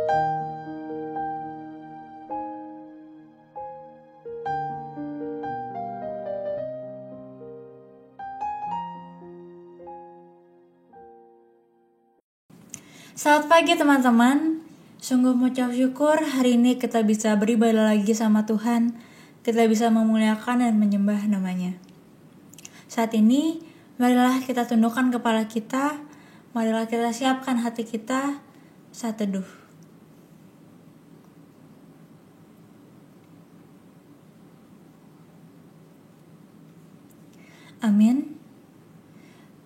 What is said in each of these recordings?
Selamat pagi teman-teman. Sungguh mengucap syukur hari ini kita bisa beribadah lagi sama Tuhan. Kita bisa memuliakan dan menyembah namanya. Saat ini, marilah kita tundukkan kepala kita. Marilah kita siapkan hati kita saat teduh. Amin.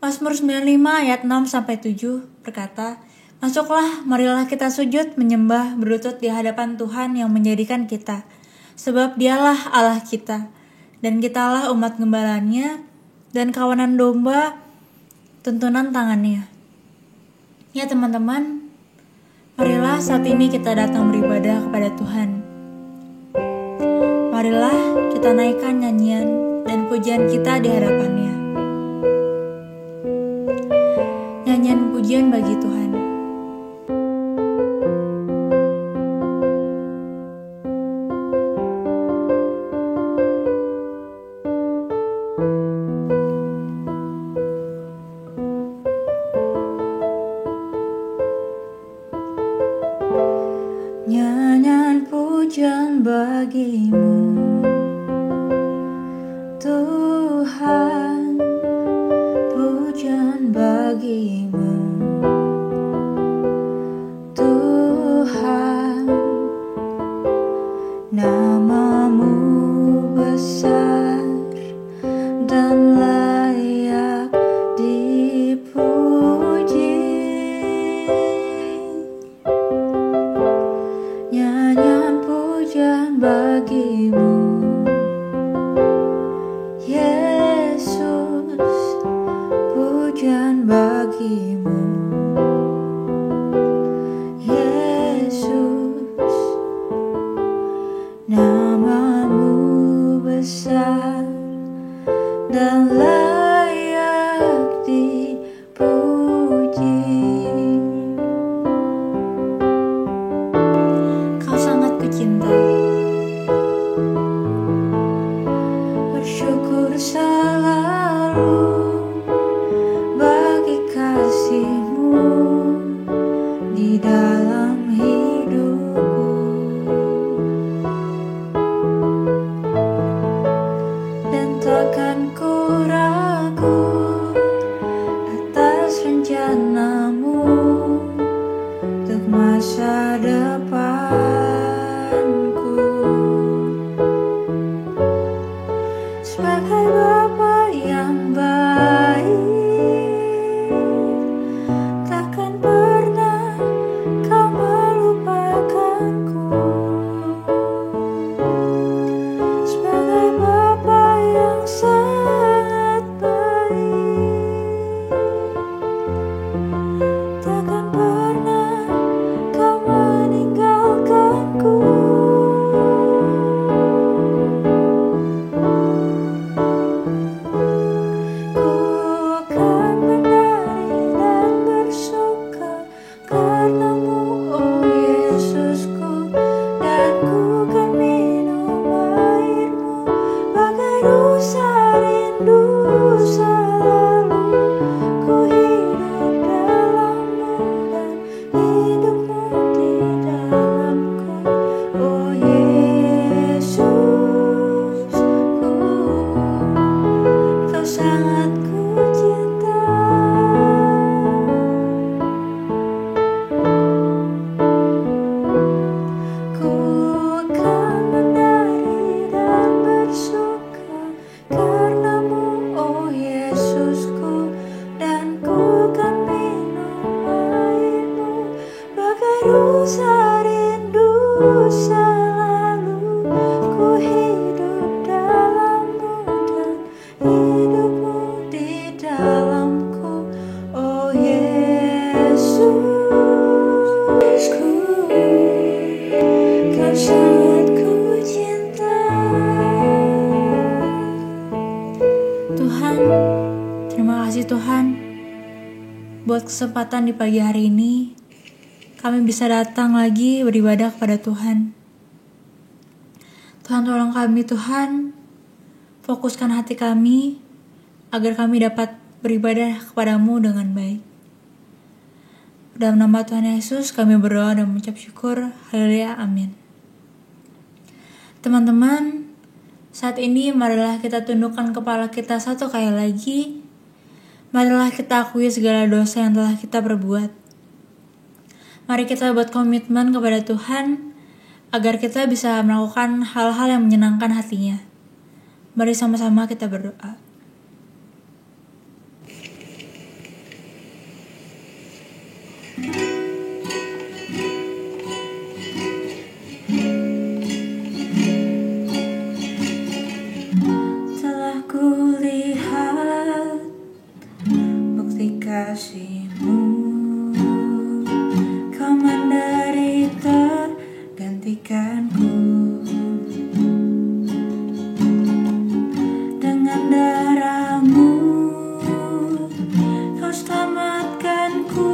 Mazmur 95 ayat 6-7 berkata, "Masuklah, marilah kita sujud, menyembah, berlutut di hadapan Tuhan yang menjadikan kita. Sebab dialah Allah kita, dan kitalah umat gembalanya, dan kawanan domba, tuntunan tangannya." Ya teman-teman, marilah saat ini kita datang beribadah kepada Tuhan. Marilah kita naikkan nyanyian dan pujian kita di hadapannya. Nyanyian pujian bagi Tuhan. Nyanyian pujian bagimu, Tuhan, pujian bagimu, Tuhan, namamu besar dan layak dipuji. Nyanyian pujian bagimu, Yesus, pujian bagimu, Yesus, namamu besar dan layak dipuji. Kau sangat kucinta. Bersyukur selalu bagi kasih-Mu di dalam hidupku. Dan takkan ku ragu atas rencana-Mu untuk masa depanku. Sebagai Bapa yang baik, takkan pernah Kau melupakanku. Sebagai Bapa yang sangat baik, takkan pernah Kau meninggalkanku. Tuhan, buat kesempatan di pagi hari ini kami bisa datang lagi beribadah kepada Tuhan. Tuhan, tolong kami Tuhan, fokuskan hati kami agar kami dapat beribadah kepadamu dengan baik. Dalam nama Tuhan Yesus kami berdoa dan mengucap syukur. Haleluya, amin. Teman-teman, saat ini marilah kita tundukkan kepala kita satu kali lagi. Marilah kita akui segala dosa yang telah kita perbuat. Mari kita buat komitmen kepada Tuhan agar kita bisa melakukan hal-hal yang menyenangkan hatinya. Mari sama-sama kita berdoa. Telah kulihat bukti kasih-Mu, Kau menderita gantikanku. Dengan darah-Mu Kau selamatkanku.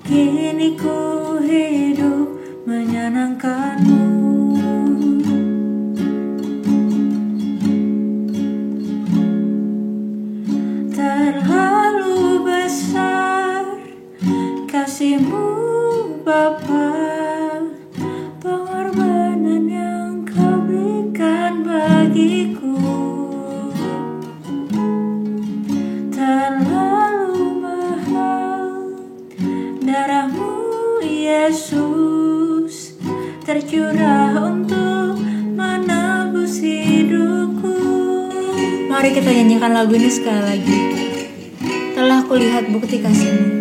Kini ku hidup menyenangkan-Mu. Terlalu besar kasih-Mu Bapa, pengorbanan yang Kau berikan bagiku. Terlalu mahal darah-Mu Yesus, tercurah untuk menebus hidupku. Mari kita nyanyikan lagu ini sekali lagi. Telah kulihat bukti kasih-Mu.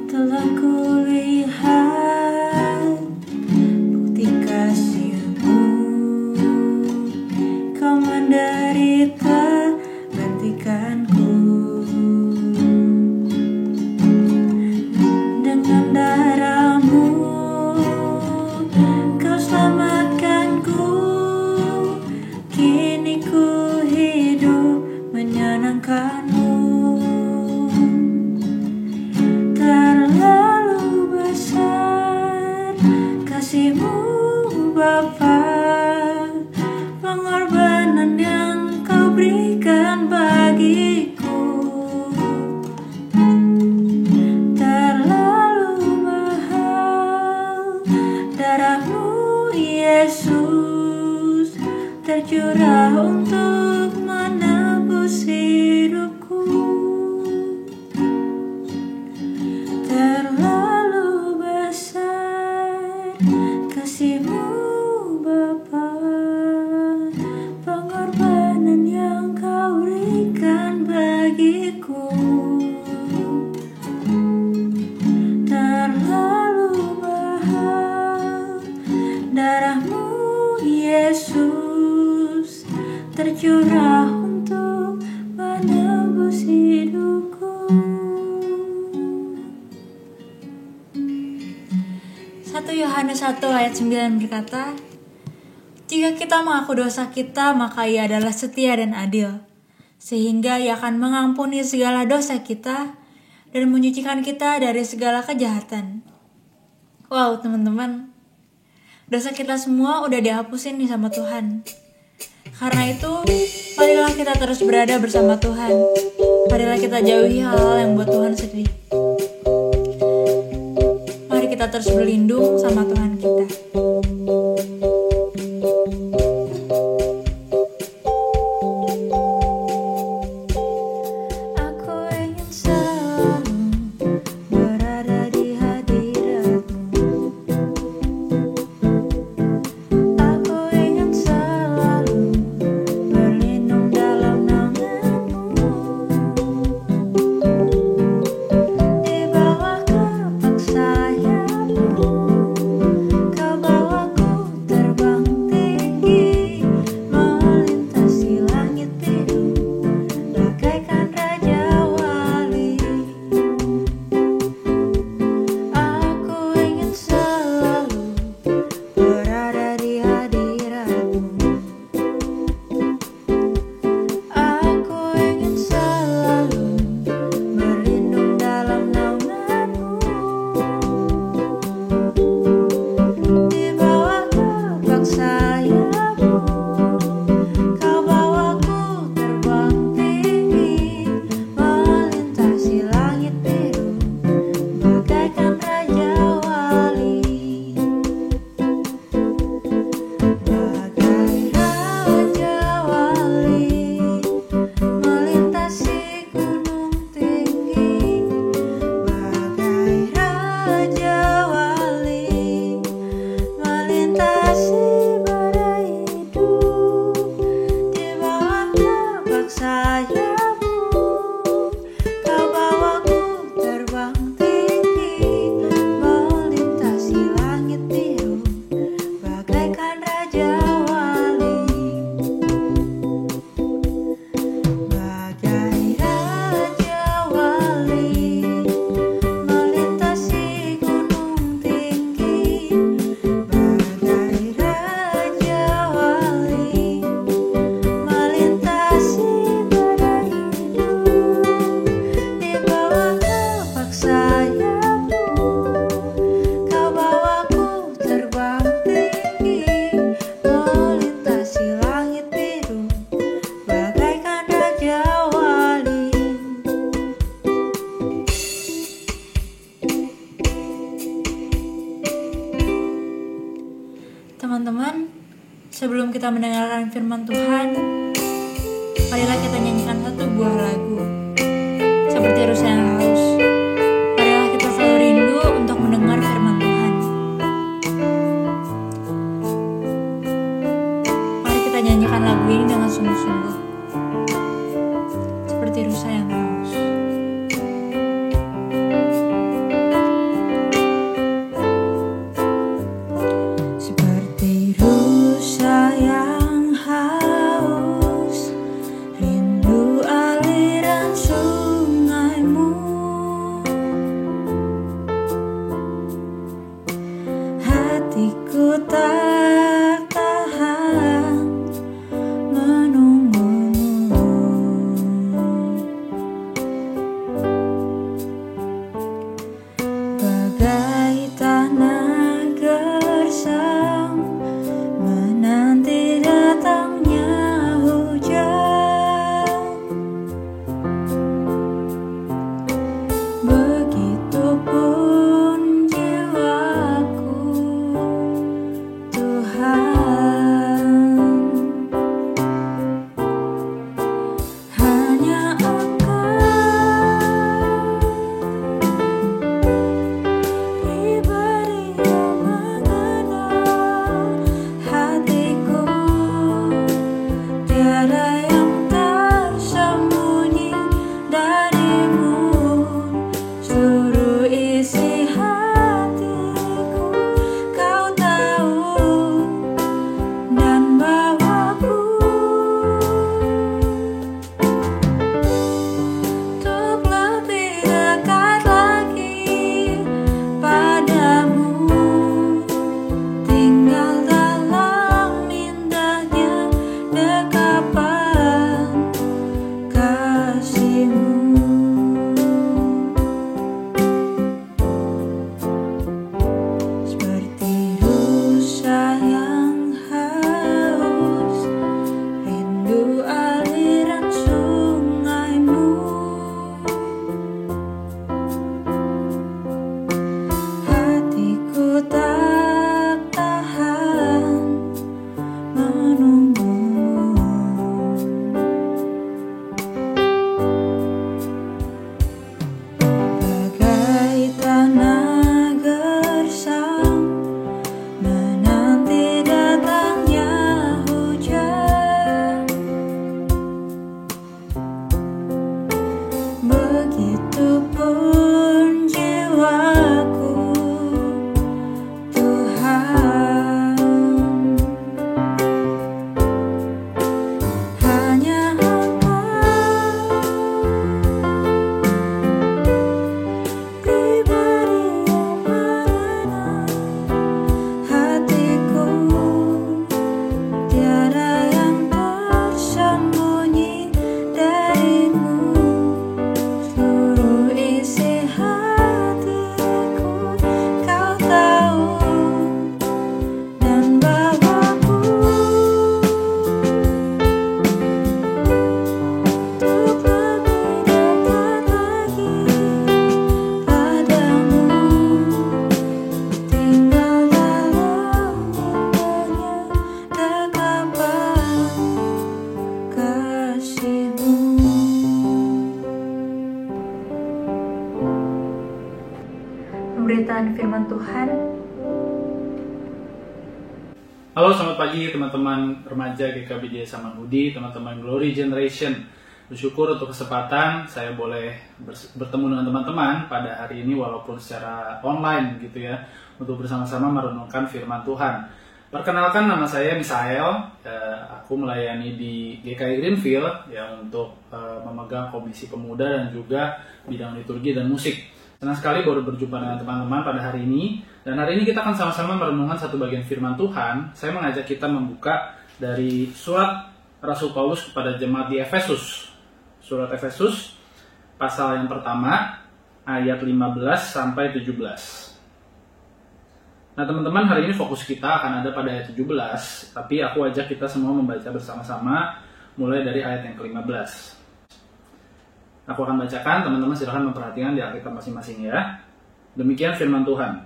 Telah kulihat bukti kasih-Mu, Kau menderita gantikanku. Dengan darah-Mu Kau selamatkanku. Kini ku hidup menyenangkan-Mu. Terlalu besar kasih-Mu Bapa, pengorbanan yang Kau berikan bagiku. Terlalu mahal darah-Mu Yesus, tercurah untuk menebus hidupku. Terlalu besar kasih-Mu Bapa, pengorbanan yang Kau berikan bagiku. Terlalu mahal darah-Mu Yesus, tercurah untuk menebus hidupku. 1 Yohanes 1 ayat 9 berkata, jika kita mengaku dosa kita, maka Ia adalah setia dan adil, sehingga Ia akan mengampuni segala dosa kita dan menyucikan kita dari segala kejahatan. Wow, teman-teman, dosa kita semua udah dihapusin nih sama Tuhan. Karena itu, marilah kita terus berada bersama Tuhan. Marilah kita jauhi hal-hal yang buat Tuhan sedih. Mari kita terus berlindung sama Tuhan kita. Di bawah kepak sayap-Mu Sebelum kita mendengarkan firman Tuhan, marilah kita nyanyikan satu buah lagu. Seperti rusa yang haus, marilah kita selalu rindu untuk mendengar firman Tuhan. Mari kita nyanyikan lagu ini dengan sungguh-sungguh. Seperti rusa yang haus. Seperti rusa yang haus, rindu aliran sungaimu. Hatiku tak tahan menunggumu. Bagai tanah gersang menanti datangnya hujan, begitupun jiwaku, Tuhan. Hanya Engkau diberi yang mengenal hatiku, tiada yang tersembunyi darimu. Seluruh isi hatiku Kau tahu, dan bawaku untuk lebih dekat lagi padamu, tinggal dalam indahnya dekapan kasih-Mu. Seperti rusa yang haus, rindu aliran sungaimu. Hatiku tak tahan menunggumu. Bagai tanah gersang menanti datangnya hujan, begitupun jiwaku, Tuhan. Hanya Engkau diberi yang mengenal hatiku, tiada yang tersembunyi darimu. Seluruh isi hatiku Kau tahu, dan bawaku untuk lebih dekat lagi padamu, tinggal dalam indahnya dekapan kasih-Mu. Pemberitaan firman Tuhan. Halo, selamat pagi teman-teman remaja GKBJ Samanhudi, teman-teman Glory Generation. Bersyukur untuk kesempatan saya boleh bertemu dengan teman-teman pada hari ini walaupun secara online gitu ya, untuk bersama-sama merenungkan firman Tuhan. Perkenalkan, nama saya Misael. Aku melayani di GKI Greenfield ya, untuk memegang komisi pemuda dan juga bidang liturgi dan musik. Senang sekali baru berjumpa dengan teman-teman pada hari ini. Dan hari ini kita akan sama-sama merenungkan satu bagian firman Tuhan. Saya mengajak kita membuka dari surat Rasul Paulus kepada jemaat di Efesus. Surat Efesus pasal yang pertama ayat 15 sampai 17. Nah teman-teman, hari ini fokus kita akan ada pada ayat 17, tapi aku ajak kita semua membaca bersama-sama mulai dari ayat yang ke-15. Aku akan bacakan, teman-teman silahkan memperhatikan di Alkitab masing-masing ya. Demikian firman Tuhan.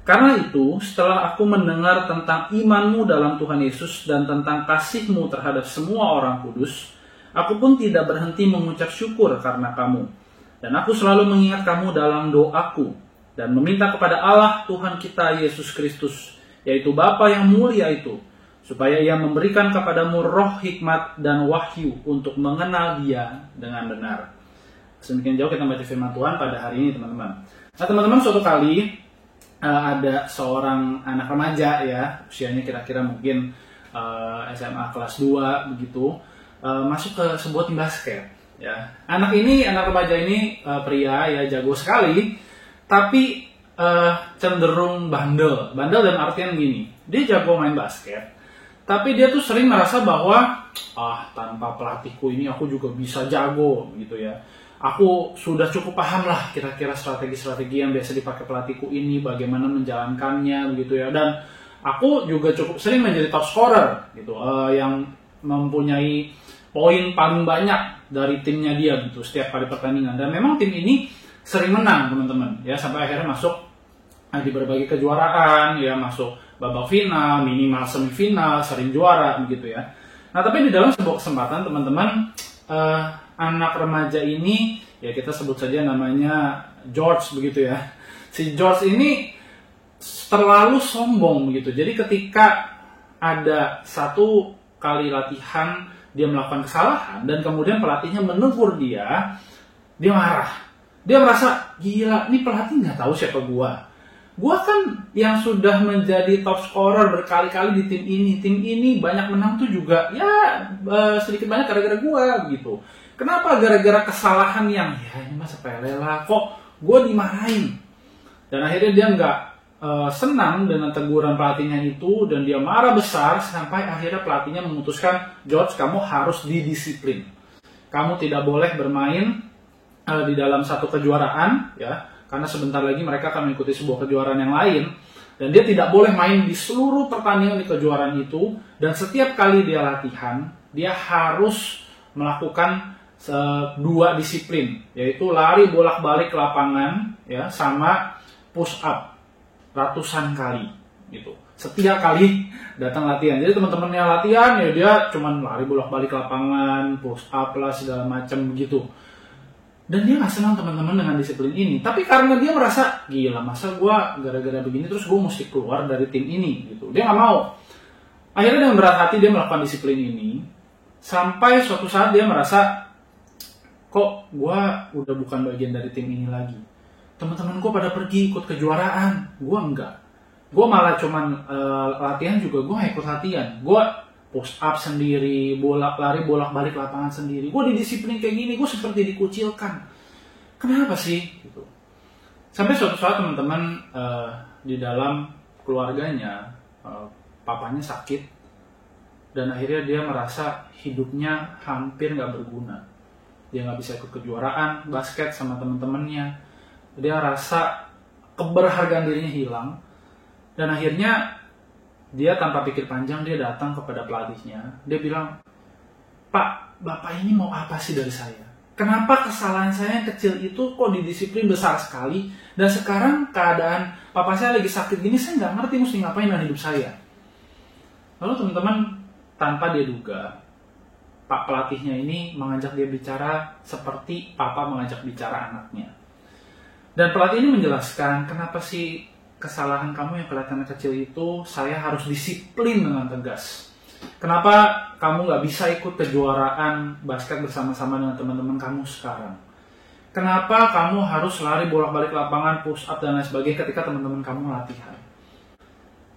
Karena itu, setelah aku mendengar tentang imanmu dalam Tuhan Yesus dan tentang kasihmu terhadap semua orang kudus, aku pun tidak berhenti mengucap syukur karena kamu. Dan aku selalu mengingat kamu dalam doaku dan meminta kepada Allah Tuhan kita Yesus Kristus, yaitu Bapa yang mulia itu, supaya Ia memberikan kepadamu roh hikmat dan wahyu untuk mengenal Dia dengan benar. Semakin jauh kita baca firman Tuhan pada hari ini, teman-teman. Nah, teman-teman, suatu kali ada seorang anak remaja, ya, usianya kira-kira mungkin SMA kelas 2 begitu, masuk ke sebuah tim basket, ya. Anak remaja ini pria, ya, jago sekali, tapi cenderung bandel dalam artian gini, dia jago main basket, tapi dia tuh sering merasa bahwa tanpa pelatihku ini aku juga bisa jago gitu, ya. Aku sudah cukup paham lah kira-kira strategi-strategi yang biasa dipakai pelatihku ini, bagaimana menjalankannya begitu, ya. Dan aku juga cukup sering menjadi top scorer gitu, yang mempunyai poin paling banyak dari timnya dia gitu setiap kali pertandingan. Dan memang tim ini sering menang, teman-teman, ya, sampai akhirnya masuk di berbagai kejuaraan, ya, masuk babak final, minimal semifinal, sering juara begitu, ya. Nah, tapi di dalam sebuah kesempatan, teman-teman, anak remaja ini, ya, kita sebut saja namanya George begitu, ya. Si George ini terlalu sombong begitu. Jadi ketika ada satu kali latihan dia melakukan kesalahan dan kemudian pelatihnya menegur dia marah. Dia merasa, gila, ini pelatih nggak tahu siapa gua. Gua kan yang sudah menjadi top scorer berkali-kali di tim ini. Tim ini banyak menang tuh juga, ya, sedikit banyak gara-gara gua gitu. Kenapa gara-gara kesalahan yang, ya, ini mah sepele lah, kok gue dimarahin? Dan akhirnya dia nggak senang dengan teguran pelatihnya itu, dan dia marah besar sampai akhirnya pelatihnya memutuskan, George, kamu harus didisiplin. Kamu tidak boleh bermain di dalam satu kejuaraan, ya, karena sebentar lagi mereka akan mengikuti sebuah kejuaraan yang lain, dan dia tidak boleh main di seluruh pertandingan di kejuaraan itu, dan setiap kali dia latihan, dia harus melakukan 2 disiplin, yaitu lari bolak-balik lapangan, ya, sama push up ratusan kali gitu. Setiap kali datang latihan. Jadi teman-temannya latihan, ya, dia cuman lari bolak-balik lapangan, push up lah segala macam begitu. Dan dia nggak senang, teman-teman, dengan disiplin ini. Tapi karena dia merasa, gila, masa gue gara-gara begini terus gue mesti keluar dari tim ini gitu. Dia nggak mau. Akhirnya dengan berat hati dia melakukan disiplin ini, sampai suatu saat dia merasa, kok gue udah bukan bagian dari tim ini lagi. Teman-teman gue pada pergi ikut kejuaraan, gue enggak. Gue malah cuman latihan juga, gue gak ikut latihan. Gue push up sendiri, lari bolak-balik lapangan sendiri. Gue didisiplin kayak gini, gue seperti dikucilkan. Kenapa sih? Gitu. Sampai suatu saat, teman-teman, di dalam keluarganya, papanya sakit, dan akhirnya dia merasa hidupnya hampir gak berguna. Dia nggak bisa ikut kejuaraan basket sama teman-temannya. Dia rasa keberhargaan dirinya hilang. Dan akhirnya dia tanpa pikir panjang, dia datang kepada pelatihnya. Dia bilang, Pak, Bapak ini mau apa sih dari saya? Kenapa kesalahan saya yang kecil itu kok didisiplin besar sekali? Dan sekarang keadaan Papa saya lagi sakit gini, saya nggak ngerti mesti ngapain dengan hidup saya. Lalu teman-teman, tanpa dia duga, Pak pelatihnya ini mengajak dia bicara seperti Papa mengajak bicara anaknya. Dan pelatih ini menjelaskan, kenapa sih kesalahan kamu yang kelihatannya kecil itu saya harus disiplin dengan tegas. Kenapa kamu nggak bisa ikut kejuaraan basket bersama-sama dengan teman-teman kamu sekarang? Kenapa kamu harus lari bolak-balik lapangan, push up, dan lain sebagainya ketika teman-teman kamu latihan?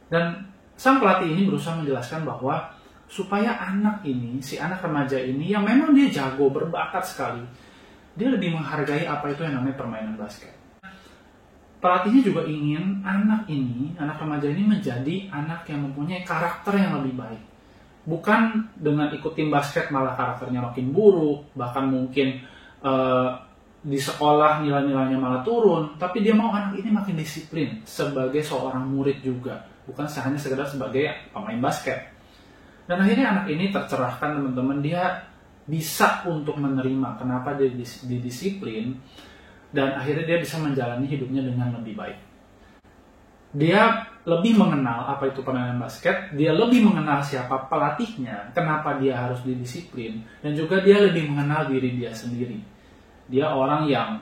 Dan sang pelatih ini berusaha menjelaskan bahwa supaya anak ini, si anak remaja ini yang memang dia jago, berbakat sekali, dia lebih menghargai apa itu yang namanya permainan basket. Pelatihnya juga ingin anak remaja ini menjadi anak yang mempunyai karakter yang lebih baik. Bukan dengan ikut tim basket malah karakternya makin buruk, bahkan mungkin di sekolah nilai-nilainya malah turun, tapi dia mau anak ini makin disiplin sebagai seorang murid juga, bukan hanya sekedar sebagai pemain basket. Dan akhirnya anak ini tercerahkan, teman-teman. Dia bisa untuk menerima kenapa dia didisiplin, dan akhirnya dia bisa menjalani hidupnya dengan lebih baik. Dia lebih mengenal apa itu permainan basket, dia lebih mengenal siapa pelatihnya, kenapa dia harus didisiplin, dan juga dia lebih mengenal diri dia sendiri. Dia orang yang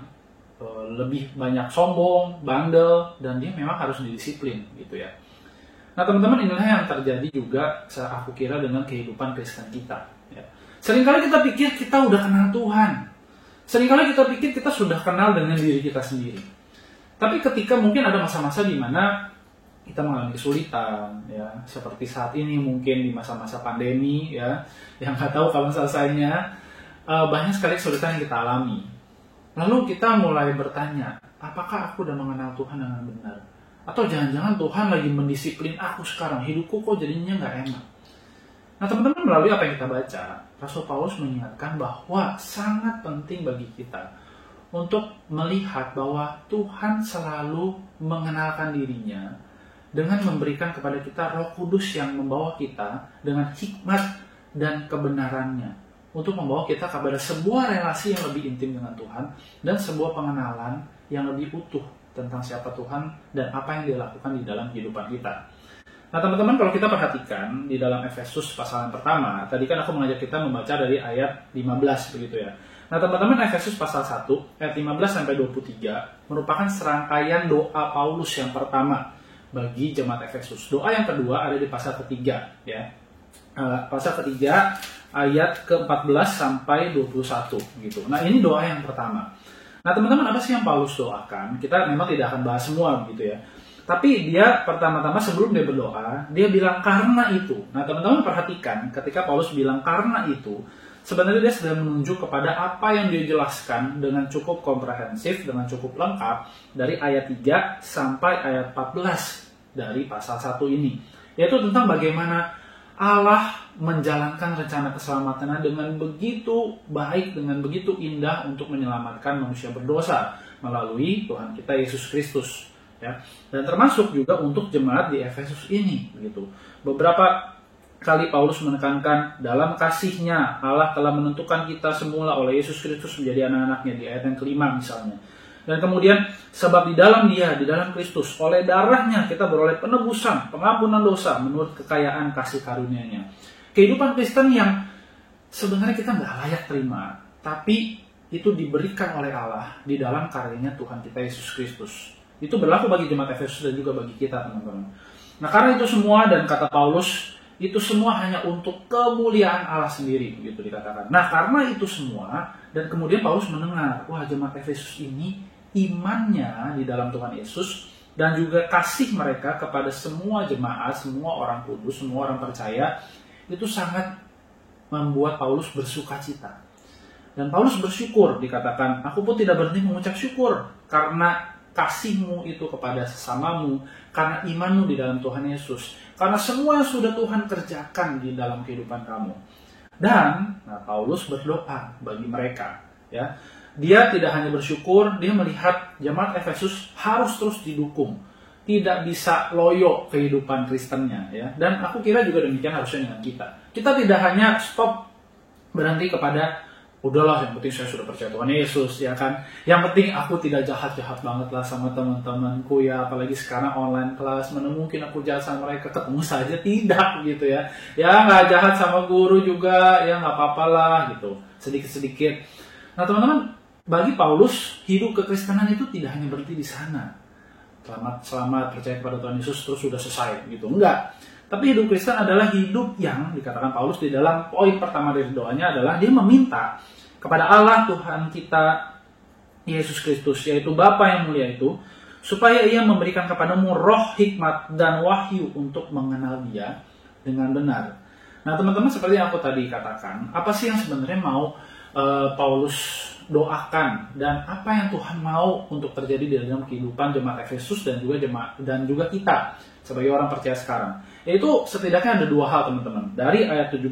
lebih banyak sombong, bandel, dan dia memang harus didisiplin gitu ya. Nah teman-teman, inilah yang terjadi juga aku kira dengan kehidupan Kristen kita ya. Seringkali kita pikir kita udah kenal Tuhan, seringkali kita pikir kita sudah kenal dengan diri kita sendiri. Tapi ketika mungkin ada masa-masa di mana kita mengalami kesulitan, ya, seperti saat ini mungkin di masa-masa pandemi, ya, yang nggak tahu kapan selesainya, banyak sekali kesulitan yang kita alami. Lalu kita mulai bertanya, apakah aku udah mengenal Tuhan dengan benar? Atau jangan-jangan Tuhan lagi mendisiplin aku sekarang, hidupku kok jadinya nggak enak? Nah teman-teman, melalui apa yang kita baca, Rasul Paulus mengingatkan bahwa sangat penting bagi kita untuk melihat bahwa Tuhan selalu mengenalkan dirinya dengan memberikan kepada kita Roh Kudus yang membawa kita dengan hikmat dan kebenarannya untuk membawa kita kepada sebuah relasi yang lebih intim dengan Tuhan dan sebuah pengenalan yang lebih utuh tentang siapa Tuhan dan apa yang Dia lakukan di dalam kehidupan kita. Nah teman-teman, kalau kita perhatikan di dalam Efesus pasal yang pertama, tadi kan aku mengajak kita membaca dari ayat 15 begitu ya. Nah teman-teman, Efesus pasal 1 ayat 15-23 merupakan serangkaian doa Paulus yang pertama bagi jemaat Efesus. Doa yang kedua ada di pasal ketiga ya. Pasal ketiga ayat ke-14 sampai 21 gitu. Nah ini doa yang pertama. Nah teman-teman, apa sih yang Paulus doakan? Kita memang tidak akan bahas semua gitu ya. Tapi dia pertama-tama sebelum dia berdoa, dia bilang karena itu. Nah teman-teman perhatikan ketika Paulus bilang karena itu, sebenarnya dia sedang menunjuk kepada apa yang dia jelaskan dengan cukup komprehensif, dengan cukup lengkap dari ayat 3 sampai ayat 14 dari pasal 1 ini. Yaitu tentang bagaimana Allah menjalankan rencana keselamatannya dengan begitu baik, dengan begitu indah untuk menyelamatkan manusia berdosa melalui Tuhan kita Yesus Kristus. Ya. Dan termasuk juga untuk jemaat di Efesus ini. Begitu. Beberapa kali Paulus menekankan dalam kasih-Nya Allah telah menentukan kita semula oleh Yesus Kristus menjadi anak-anaknya di ayat yang kelima misalnya. Dan kemudian sebab di dalam Dia, di dalam Kristus, oleh darahnya kita beroleh penebusan, pengampunan dosa menurut kekayaan kasih karunia-Nya. Kehidupan Kristen yang sebenarnya kita nggak layak terima, tapi itu diberikan oleh Allah di dalam karyanya Tuhan kita Yesus Kristus. Itu berlaku bagi jemaat Efesus dan juga bagi kita teman-teman. Nah karena itu semua, dan kata Paulus, itu semua hanya untuk kemuliaan Allah sendiri, gitu dikatakan. Nah karena itu semua, dan kemudian Paulus mendengar, wah jemaat Efesus ini imannya di dalam Tuhan Yesus dan juga kasih mereka kepada semua jemaat, semua orang kudus, semua orang percaya, itu sangat membuat Paulus bersuka cita. Dan Paulus bersyukur, dikatakan, aku pun tidak berhenti mengucap syukur karena kasih-Mu itu kepada sesamamu, karena iman-Mu di dalam Tuhan Yesus, karena semua yang sudah Tuhan kerjakan di dalam kehidupan kamu. Dan Paulus berdoa bagi mereka. Ya, dia tidak hanya bersyukur, dia melihat jemaat Efesus harus terus didukung, tidak bisa loyo kehidupan Kristennya. Ya. Dan aku kira juga demikian harusnya dengan kita. Kita tidak hanya stop berhenti kepada udahlah, yang penting saya sudah percaya Tuhan Yesus, ya kan. Yang penting aku tidak jahat-jahat banget lah sama teman-temanku ya, apalagi sekarang online kelas, mana mungkin aku jahat sama mereka, ketemu saja, tidak gitu ya. Ya nggak jahat sama guru juga, ya nggak apa-apa lah gitu, sedikit-sedikit. Nah teman-teman, bagi Paulus hidup kekristenan itu tidak hanya berhenti di sana. Selamat percaya kepada Tuhan Yesus terus sudah selesai gitu, enggak. Tapi hidup Kristen adalah hidup yang dikatakan Paulus di dalam poin pertama dari doanya adalah dia meminta kepada Allah Tuhan kita Yesus Kristus, yaitu Bapa yang mulia itu, supaya Ia memberikan kepadamu roh hikmat dan wahyu untuk mengenal Dia dengan benar. Nah teman-teman, seperti yang aku tadi katakan, apa sih yang sebenarnya mau Paulus doakan dan apa yang Tuhan mau untuk terjadi di dalam kehidupan jemaat Efesus dan juga kita sebagai orang percaya sekarang? Yaitu setidaknya ada dua hal teman-teman dari ayat 17,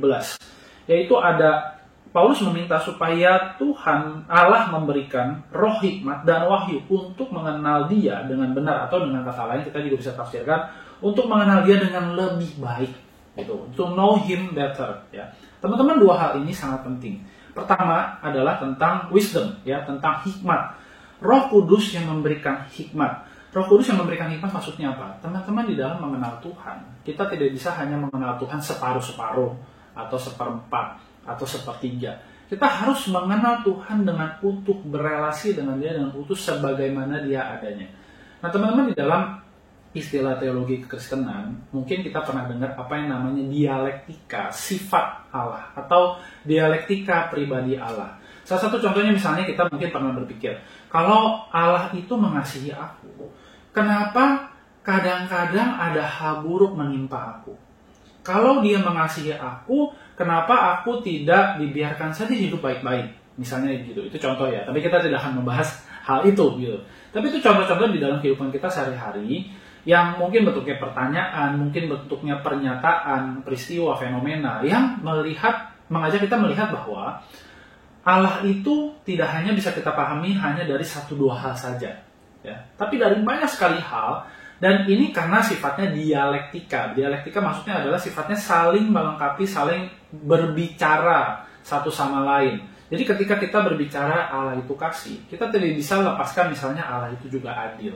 yaitu ada Paulus meminta supaya Tuhan Allah memberikan roh hikmat dan wahyu untuk mengenal Dia dengan benar, atau dengan kata lain kita juga bisa tafsirkan untuk mengenal Dia dengan lebih baik, gitu, to know Him better. Ya, teman-teman, dua hal ini sangat penting. Pertama adalah tentang wisdom, ya, tentang hikmat. Roh Kudus yang memberikan hikmat. Roh Kudus yang memberikan hikmat maksudnya apa? Teman-teman, di dalam mengenal Tuhan, kita tidak bisa hanya mengenal Tuhan separuh-separuh, atau seperempat, atau sepertiga. Kita harus mengenal Tuhan dengan utuh, berelasi dengan Dia dengan utuh sebagaimana Dia adanya. Nah teman-teman, di dalam istilah teologi kekristenan, mungkin kita pernah dengar apa yang namanya dialektika sifat Allah, atau dialektika pribadi Allah. Salah satu contohnya misalnya kita mungkin pernah berpikir, kalau Allah itu mengasihi aku, kenapa kadang-kadang ada hal buruk menimpa aku? Kalau Dia mengasihi aku, kenapa aku tidak dibiarkan saja hidup baik-baik? Misalnya gitu, itu contoh ya. Tapi kita tidak akan membahas hal itu gitu. Tapi itu contoh-contoh di dalam kehidupan kita sehari-hari yang mungkin bentuknya pertanyaan, mungkin bentuknya pernyataan, peristiwa, fenomena yang mengajak kita melihat bahwa Allah itu tidak hanya bisa kita pahami hanya dari 1-2 hal saja, ya. Tapi dari banyak sekali hal. Dan ini karena sifatnya dialektika. Dialektika maksudnya adalah sifatnya saling melengkapi, saling berbicara satu sama lain. Jadi ketika kita berbicara Allah itu kasih, kita tidak bisa lepaskan misalnya Allah itu juga adil.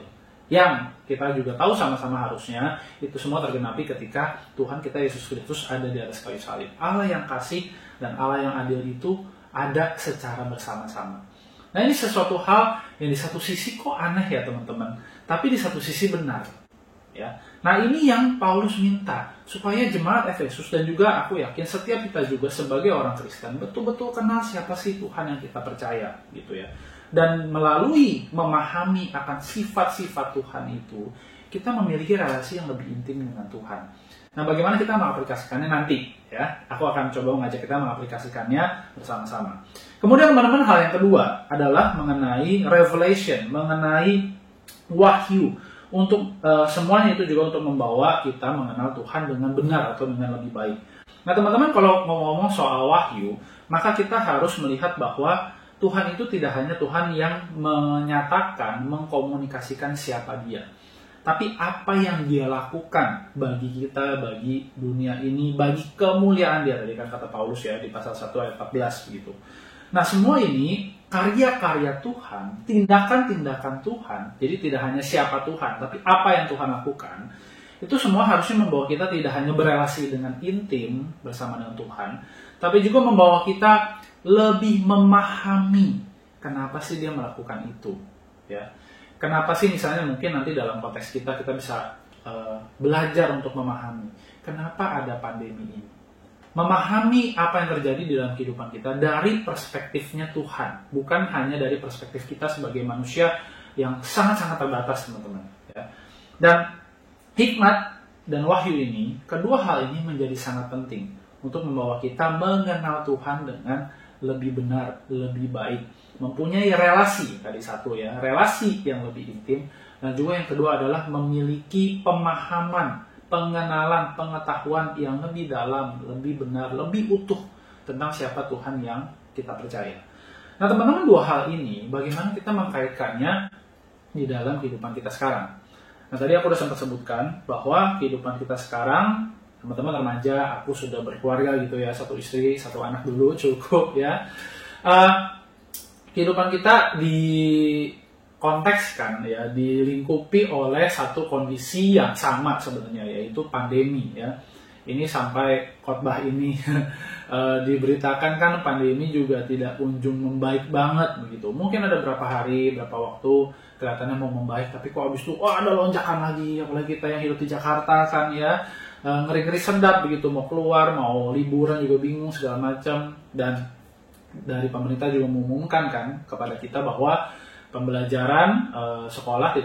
Yang kita juga tahu sama-sama harusnya itu semua tergenapi ketika Tuhan kita Yesus Kristus ada di atas kayu salib. Allah yang kasih dan Allah yang adil itu ada secara bersama-sama. Nah ini sesuatu hal yang di satu sisi kok aneh ya teman-teman, tapi di satu sisi benar. Ya. Nah ini yang Paulus minta, supaya jemaat Efesus dan juga aku yakin setiap kita juga sebagai orang Kristen betul-betul kenal siapa sih Tuhan yang kita percaya gitu ya. Dan melalui memahami akan sifat-sifat Tuhan itu, kita memiliki relasi yang lebih intim dengan Tuhan. Nah bagaimana kita mengaplikasikannya nanti ya, aku akan coba mengajak kita mengaplikasikannya bersama-sama. Kemudian teman-teman, hal yang kedua adalah mengenai revelation, mengenai wahyu. Untuk semuanya itu juga untuk membawa kita mengenal Tuhan dengan benar atau dengan lebih baik. Nah teman-teman, kalau ngomong-ngomong soal wahyu, maka kita harus melihat bahwa Tuhan itu tidak hanya Tuhan yang menyatakan, mengkomunikasikan siapa Dia, tapi apa yang Dia lakukan bagi kita, bagi dunia ini, bagi kemuliaan Dia. Tadi kan kata Paulus ya di pasal 1 ayat 14 begitu. Nah semua ini karya-karya Tuhan, tindakan-tindakan Tuhan, jadi tidak hanya siapa Tuhan, tapi apa yang Tuhan lakukan, itu semua harusnya membawa kita tidak hanya berelasi dengan intim bersama dengan Tuhan, tapi juga membawa kita lebih memahami kenapa sih Dia melakukan itu. Ya. Kenapa sih misalnya mungkin nanti dalam konteks kita bisa belajar untuk memahami kenapa ada pandemi ini. Memahami apa yang terjadi di dalam kehidupan kita dari perspektifnya Tuhan, bukan hanya dari perspektif kita sebagai manusia yang sangat-sangat terbatas teman-teman. Ya. Dan hikmat dan wahyu ini, kedua hal ini menjadi sangat penting untuk membawa kita mengenal Tuhan dengan lebih benar, lebih baik, mempunyai relasi, tadi satu ya, relasi yang lebih intim, dan juga yang kedua adalah memiliki pemahaman, pengenalan, pengetahuan yang lebih dalam, lebih benar, lebih utuh tentang siapa Tuhan yang kita percaya. Nah teman-teman, dua hal ini bagaimana kita mengkaitkannya di dalam kehidupan kita sekarang. Nah tadi aku sudah sempat sebutkan bahwa kehidupan kita sekarang, teman-teman remaja, aku sudah berkeluarga gitu ya, 1 istri, 1 anak dulu cukup ya. Kehidupan kita dikontekskan ya, dilingkupi oleh satu kondisi yang sama sebenarnya, yaitu pandemi ya. Ini sampai khotbah ini diberitakan kan pandemi juga tidak kunjung membaik banget begitu. Mungkin ada berapa hari, berapa waktu kelihatannya mau membaik, tapi kok abis itu ada lonjakan lagi, apalagi kita yang hidup di Jakarta kan ya. Ngeri-ngeri sedap begitu, mau keluar, mau liburan juga bingung segala macam. Dan dari pemerintah juga mengumumkan kan kepada kita bahwa pembelajaran sekolah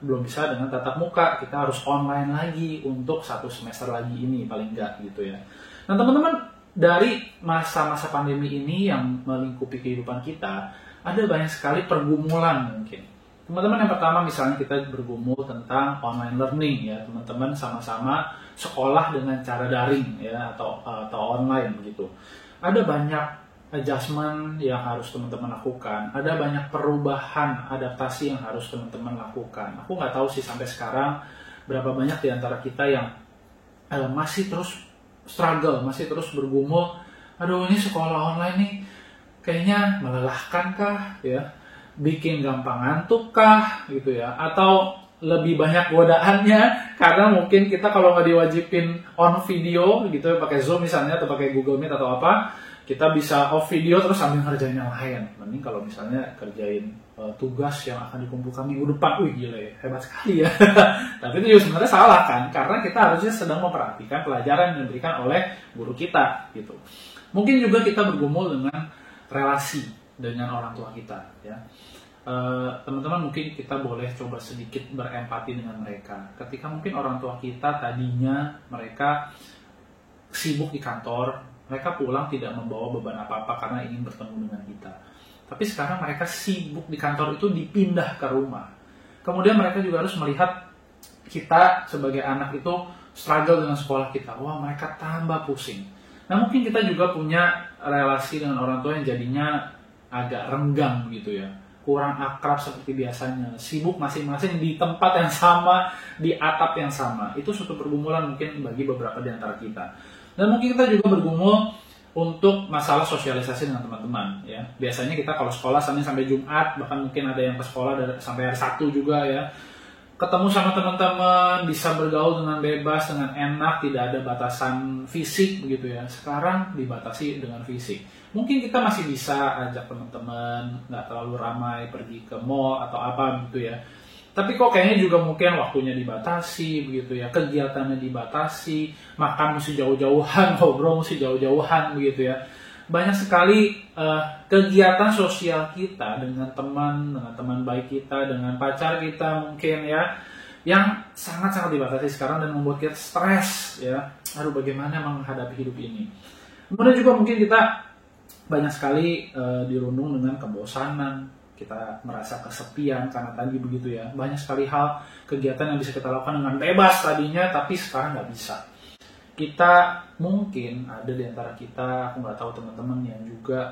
belum bisa dengan tatap muka, kita harus online lagi untuk 1 semester lagi ini paling enggak gitu ya. Nah teman-teman, dari masa-masa pandemi ini yang melingkupi kehidupan kita, ada banyak sekali pergumulan mungkin. Teman-teman, yang pertama misalnya kita bergumul tentang online learning ya, teman-teman sama-sama sekolah dengan cara daring ya, atau online begitu. Ada banyak adjustment yang harus teman-teman lakukan, ada banyak perubahan, adaptasi yang harus teman-teman lakukan. Aku nggak tahu sih sampai sekarang berapa banyak di antara kita yang masih terus struggle, masih terus bergumul. Aduh, ini sekolah online nih kayaknya melelahkan kah ya? Bikin gampang ngantuk kah gitu ya, atau lebih banyak godaannya, karena mungkin kita kalau nggak diwajibin on video gitu, pakai Zoom misalnya atau pakai Google Meet atau apa, kita bisa off video terus sambil ngerjain yang lain. Mending kalau misalnya kerjain tugas yang akan dikumpulkan minggu depan, wih gila ya, hebat sekali ya. Tapi itu juga sebenarnya salah kan, karena kita harusnya sedang memperhatikan pelajaran yang diberikan oleh guru kita gitu. Mungkin juga kita bergumul dengan relasi dengan orang tua kita ya. Teman-teman mungkin kita boleh coba sedikit berempati dengan mereka. Ketika mungkin orang tua kita tadinya mereka sibuk di kantor, mereka pulang tidak membawa beban apa-apa karena ingin bertemu dengan kita. Tapi sekarang mereka sibuk di kantor itu dipindah ke rumah. Kemudian mereka juga harus melihat kita sebagai anak itu struggle dengan sekolah kita. Wah, mereka tambah pusing. Nah, mungkin kita juga punya relasi dengan orang tua yang jadinya agak renggang gitu ya. Kurang akrab seperti biasanya, sibuk masing-masing di tempat yang sama, di atap yang sama. Itu suatu pergumulan mungkin bagi beberapa di antara kita. Dan mungkin kita juga bergumul untuk masalah sosialisasi dengan teman-teman ya. Biasanya kita kalau sekolah Senin sampai Jumat, bahkan mungkin ada yang ke sekolah sampai hari Sabtu juga ya. Ketemu sama teman-teman, bisa bergaul dengan bebas, dengan enak, tidak ada batasan fisik begitu ya. Sekarang dibatasi dengan fisik. Mungkin kita masih bisa ajak teman-teman, nggak terlalu ramai, pergi ke mall atau apa gitu ya. Tapi kok kayaknya juga mungkin waktunya dibatasi begitu ya, kegiatannya dibatasi, makan mesti jauh-jauhan, ngobrol mesti jauh-jauhan begitu ya. Banyak sekali kegiatan sosial kita dengan teman baik kita, dengan pacar kita mungkin ya, yang sangat-sangat dibatasi sekarang dan membuat kita stres ya. Aduh, bagaimana menghadapi hidup ini. Kemudian juga mungkin kita banyak sekali dirundung dengan kebosanan, kita merasa kesepian karena tadi begitu ya. Banyak sekali hal kegiatan yang bisa kita lakukan dengan bebas tadinya, tapi sekarang nggak bisa. Kita mungkin ada di antara kita, aku nggak tahu teman-teman yang juga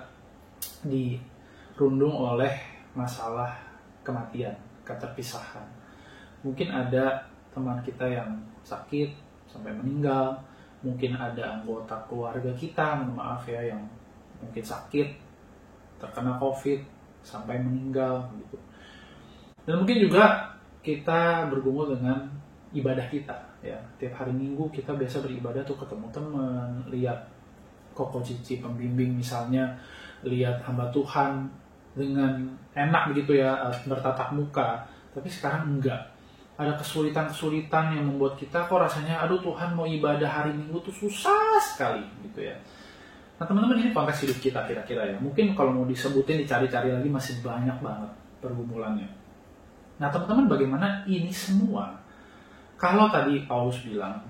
dirundung oleh masalah kematian, keterpisahan. Mungkin ada teman kita yang sakit sampai meninggal, mungkin ada anggota keluarga kita, mohon maaf ya, yang mungkin sakit, terkena COVID, sampai meninggal gitu. Dan mungkin juga kita bergumul dengan ibadah kita ya. Tiap hari Minggu kita biasa beribadah tuh ketemu teman, lihat koko cici pembimbing misalnya, lihat hamba Tuhan dengan enak begitu ya, bertatap muka. Tapi sekarang enggak. Ada kesulitan-kesulitan yang membuat kita kok rasanya aduh Tuhan, mau ibadah hari Minggu tuh susah sekali gitu ya. Nah teman-teman, ini konteks hidup kita kira-kira ya. Mungkin kalau mau disebutin, dicari-cari lagi masih banyak banget pergumulannya. Nah teman-teman, bagaimana ini semua? Kalau tadi Paulus bilang,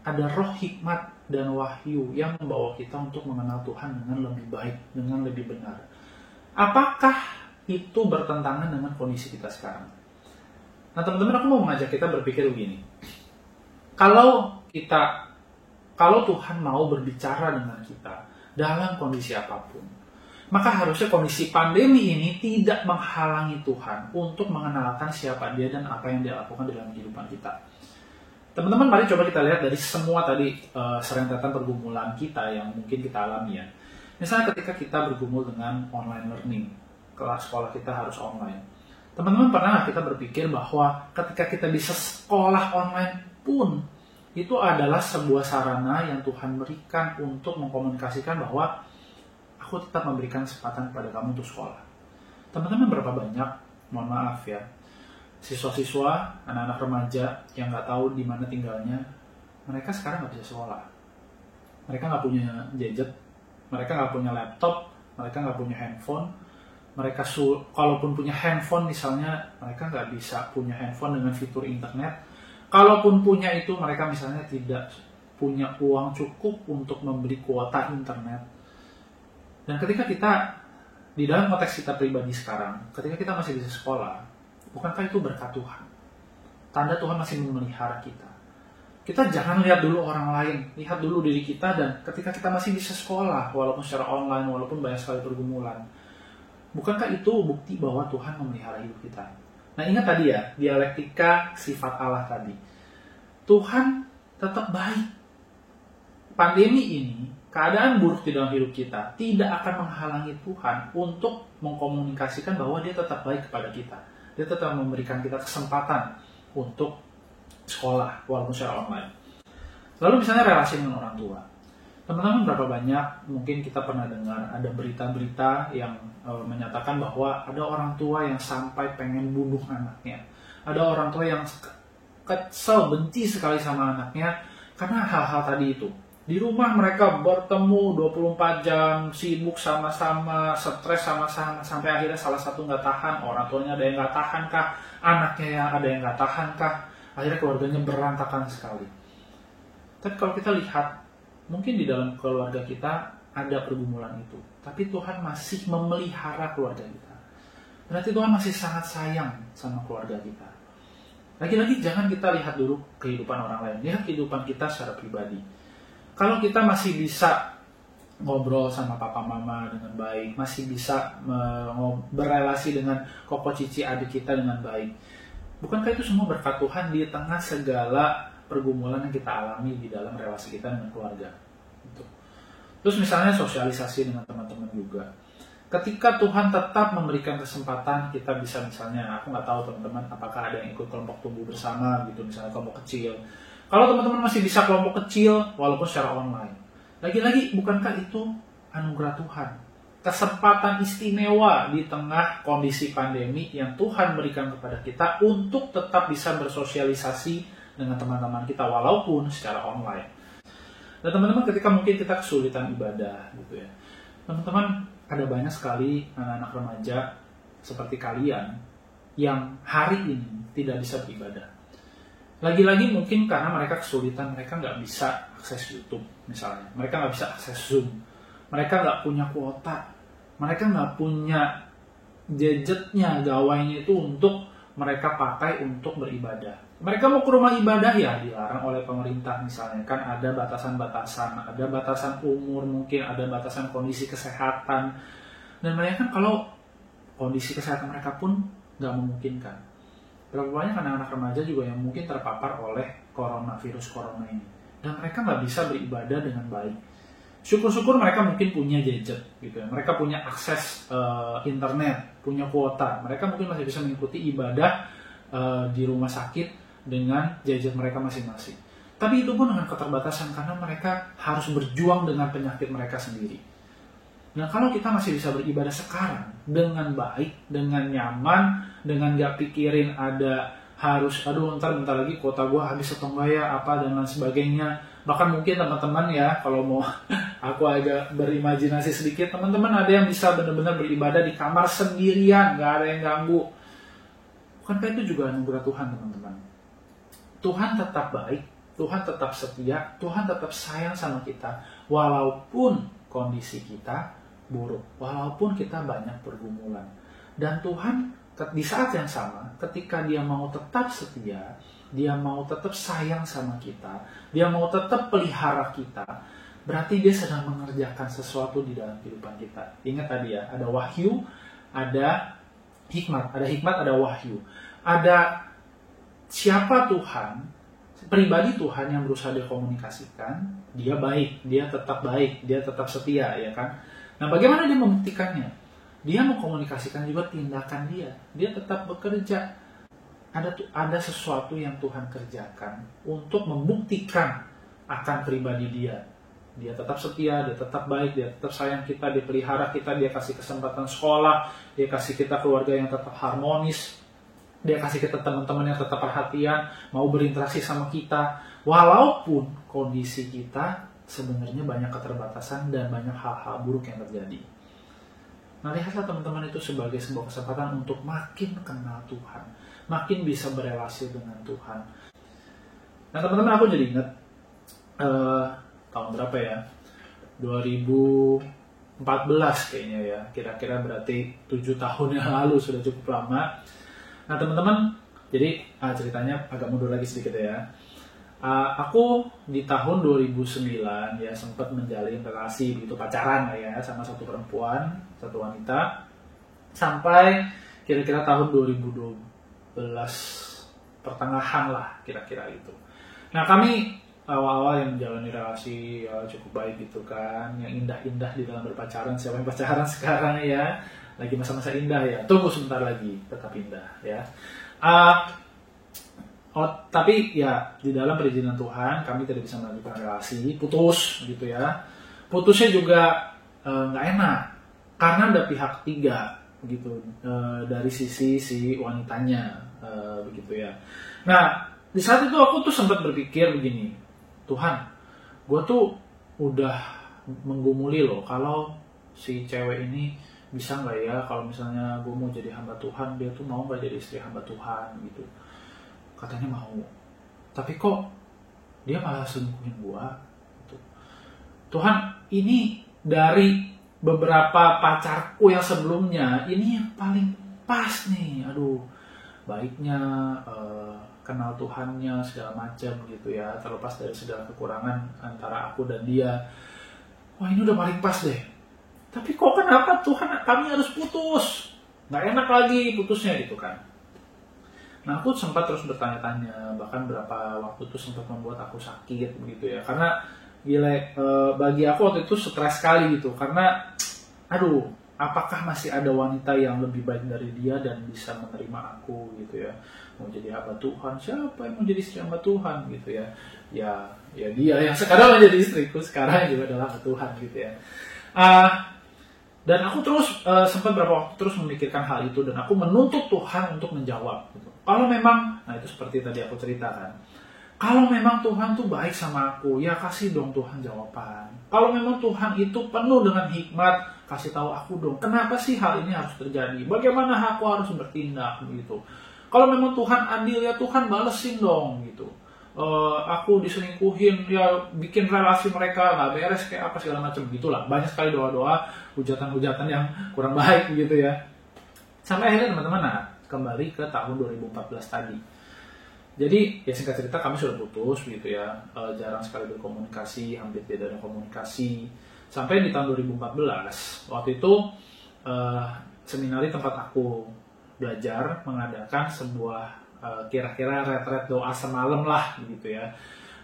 ada roh hikmat dan wahyu yang membawa kita untuk mengenal Tuhan dengan lebih baik, dengan lebih benar. Apakah itu bertentangan dengan kondisi kita sekarang? Nah teman-teman, aku mau mengajak kita berpikir begini. Kalau Tuhan mau berbicara dengan kita dalam kondisi apapun, maka harusnya kondisi pandemi ini tidak menghalangi Tuhan untuk mengenalkan siapa Dia dan apa yang Dia lakukan dalam kehidupan kita. Teman-teman, mari coba kita lihat dari semua tadi serentetan pergumulan kita yang mungkin kita alami ya. Misalnya ketika kita bergumul dengan online learning, kelas sekolah kita harus online. Teman-teman, pernah nggak kita berpikir bahwa ketika kita bisa sekolah online pun, itu adalah sebuah sarana yang Tuhan berikan untuk mengkomunikasikan bahwa aku tetap memberikan kesempatan kepada kamu untuk sekolah. Teman-teman, berapa banyak, mohon maaf ya, siswa-siswa, anak-anak remaja yang nggak tahu di mana tinggalnya, mereka sekarang nggak bisa sekolah. Mereka nggak punya gadget, mereka nggak punya laptop, mereka nggak punya handphone. Mereka kalaupun punya handphone misalnya, mereka nggak bisa punya handphone dengan fitur internet. Kalaupun punya itu, mereka misalnya tidak punya uang cukup untuk membeli kuota internet. Dan ketika kita, di dalam konteks kita pribadi sekarang, ketika kita masih bisa sekolah, bukankah itu berkat Tuhan? Tanda Tuhan masih memelihara kita. Kita jangan lihat dulu orang lain, lihat dulu diri kita, dan ketika kita masih bisa sekolah, walaupun secara online, walaupun banyak sekali pergumulan, bukankah itu bukti bahwa Tuhan memelihara hidup kita? Nah ingat tadi ya, dialektika sifat Allah tadi. Tuhan tetap baik. Pandemi ini, keadaan buruk di dalam hidup kita tidak akan menghalangi Tuhan untuk mengkomunikasikan bahwa Dia tetap baik kepada kita. Dia tetap memberikan kita kesempatan untuk sekolah walaupun secara online. Lalu misalnya relasi dengan orang tua. Teman-teman, berapa banyak mungkin kita pernah dengar ada berita-berita yang menyatakan bahwa ada orang tua yang sampai pengen bunuh anaknya. Ada orang tua yang kesel, benci sekali sama anaknya karena hal-hal tadi itu. Di rumah mereka bertemu 24 jam, sibuk sama-sama, stres sama-sama, sampai akhirnya salah satu nggak tahan, orang tuanya ada yang nggak tahan kah, anaknya yang ada yang nggak tahan kah, akhirnya keluarganya berantakan sekali. Tapi kalau kita lihat, mungkin di dalam keluarga kita ada pergumulan itu, tapi Tuhan masih memelihara keluarga kita. Berarti Tuhan masih sangat sayang sama keluarga kita. Lagi-lagi jangan kita lihat dulu kehidupan orang lain, lihat kehidupan kita secara pribadi. Kalau kita masih bisa ngobrol sama papa mama dengan baik, masih bisa berrelasi dengan koko cici adik kita dengan baik, bukankah itu semua berkat Tuhan di tengah segala pergumulan yang kita alami di dalam relasi kita dengan keluarga? Terus misalnya sosialisasi dengan teman-teman juga. Ketika Tuhan tetap memberikan kesempatan, kita bisa misalnya, aku nggak tahu teman-teman apakah ada yang ikut kelompok tumbuh bersama gitu, misalnya kelompok kecil. Kalau teman-teman masih bisa kelompok kecil walaupun secara online, lagi-lagi bukankah itu anugerah Tuhan? Kesempatan istimewa di tengah kondisi pandemi yang Tuhan berikan kepada kita untuk tetap bisa bersosialisasi dengan teman-teman kita walaupun secara online. Dan teman-teman, ketika mungkin kita kesulitan ibadah gitu ya, teman-teman, ada banyak sekali anak-anak remaja seperti kalian yang hari ini tidak bisa beribadah. Lagi-lagi mungkin karena mereka kesulitan, mereka nggak bisa akses YouTube misalnya, mereka nggak bisa akses Zoom, mereka nggak punya kuota, mereka nggak punya gadgetnya, gawainya itu untuk mereka pakai untuk beribadah. Mereka mau ke rumah ibadah ya dilarang oleh pemerintah misalnya, kan ada batasan-batasan, ada batasan umur mungkin, ada batasan kondisi kesehatan, dan mereka kan kalau kondisi kesehatan mereka pun nggak memungkinkan. Berapa banyak anak-anak remaja juga yang mungkin terpapar oleh virus corona ini, dan mereka nggak bisa beribadah dengan baik. Syukur-syukur mereka mungkin punya gadget gitu ya, mereka punya akses internet, punya kuota, mereka mungkin masih bisa mengikuti ibadah di rumah sakit dengan gadget mereka masing-masing. Tapi itu pun dengan keterbatasan karena mereka harus berjuang dengan penyakit mereka sendiri. Nah, kalau kita masih bisa beribadah sekarang dengan baik, dengan nyaman, dengan gak pikirin ada harus, aduh bentar lagi kuota gue habis atau enggak ya, apa dan lain sebagainya. Bahkan mungkin teman-teman ya, kalau mau aku agak berimajinasi sedikit, teman-teman ada yang bisa benar-benar beribadah di kamar sendirian, gak ada yang ganggu. Bukankah itu juga anugerah Tuhan, teman-teman? Tuhan tetap baik, Tuhan tetap setia, Tuhan tetap sayang sama kita, walaupun kondisi kita buruk, walaupun kita banyak pergumulan. Dan Tuhan di saat yang sama, ketika Dia mau tetap setia, Dia mau tetap sayang sama kita, Dia mau tetap pelihara kita, berarti Dia sedang mengerjakan sesuatu di dalam kehidupan kita. Ingat tadi ya, ada wahyu, ada hikmat, ada wahyu. Ada siapa Tuhan, pribadi Tuhan yang berusaha dikomunikasikan, Dia baik, Dia tetap setia, ya kan? Nah, bagaimana Dia membuktikannya? Dia mengkomunikasikan juga tindakan Dia tetap bekerja. Ada sesuatu yang Tuhan kerjakan untuk membuktikan akan pribadi Dia. Dia tetap setia, Dia tetap baik, Dia tetap sayang kita, Dia pelihara kita, Dia kasih kesempatan sekolah, Dia kasih kita keluarga yang tetap harmonis, Dia kasih kita teman-teman yang tetap perhatian, mau berinteraksi sama kita, walaupun kondisi kita sebenarnya banyak keterbatasan dan banyak hal-hal buruk yang terjadi. Nah, lihatlah teman-teman itu sebagai sebuah kesempatan untuk makin kenal Tuhan, makin bisa berelasi dengan Tuhan. Nah, teman-teman, aku jadi ingat tahun berapa ya? 2014 kayaknya ya, kira-kira berarti 7 tahun yang lalu, sudah cukup lama. Nah, teman-teman, jadi ceritanya agak mundur lagi sedikit ya. Aku di tahun 2009 ya sempat menjalin relasi, begitu pacaran lah ya, sama satu perempuan, satu wanita, sampai kira-kira tahun 2012 pertengahan lah kira-kira itu. Nah, kami awal-awal yang menjalani relasi ya cukup baik gitu kan, yang indah-indah di dalam berpacaran. Siapa yang pacaran sekarang ya, lagi masa-masa indah ya, tunggu sebentar lagi, tetap indah ya. tapi ya di dalam perizinan Tuhan kami tidak bisa melanjutkan relasi, putus gitu ya. Putusnya juga nggak enak karena ada pihak ketiga gitu dari sisi si wanitanya begitu ya. Nah di saat itu aku tuh sempat berpikir begini, Tuhan, gue tuh udah menggumuli loh kalau si cewek ini bisa nggak ya kalau misalnya gue mau jadi hamba Tuhan, dia tuh mau nggak jadi istri hamba Tuhan gitu. Katanya mau, tapi kok dia malah selingkuhin gue gitu. Tuhan, ini dari beberapa pacarku yang sebelumnya, ini yang paling pas nih. Aduh, baiknya, kenal Tuhannya, segala macam gitu ya, terlepas dari segala kekurangan antara aku dan dia. Wah, ini udah paling pas deh. Tapi kok kenapa Tuhan kami harus putus? Nggak enak lagi putusnya gitu kan. Nah aku sempat terus bertanya-tanya, bahkan berapa waktu itu sempat membuat aku sakit begitu ya. Karena bagi aku waktu itu stres sekali gitu. Karena aduh, apakah masih ada wanita yang lebih baik dari dia dan bisa menerima aku gitu ya. Mau jadi hamba Tuhan, siapa yang mau jadi istri hamba Tuhan gitu ya. Ya dia yang sekarang menjadi istriku, sekarang juga adalah hamba Tuhan gitu ya. Dan aku terus sempat beberapa waktu terus memikirkan hal itu dan aku menuntut Tuhan untuk menjawab gitu. Kalau memang, nah itu seperti tadi aku ceritakan, kalau memang Tuhan tuh baik sama aku, ya kasih dong Tuhan jawaban. Kalau memang Tuhan itu penuh dengan hikmat, kasih tahu aku dong, kenapa sih hal ini harus terjadi? Bagaimana aku harus bertindak gitu? Kalau memang Tuhan adil, ya Tuhan balesin dong gitu. Aku diselingkuhin, ya bikin relasi mereka nggak beres kayak apa segala macam gitulah. Banyak sekali doa-doa, hujatan-hujatan yang kurang baik gitu ya. Sampai akhirnya teman-teman kembali ke tahun 2014 tadi. Jadi ya singkat cerita kami sudah putus gitu ya, jarang sekali berkomunikasi, hampir tidak ada komunikasi. Sampai di tahun 2014, waktu itu seminari tempat aku belajar mengadakan sebuah kira-kira retret doa semalam lah gitu ya.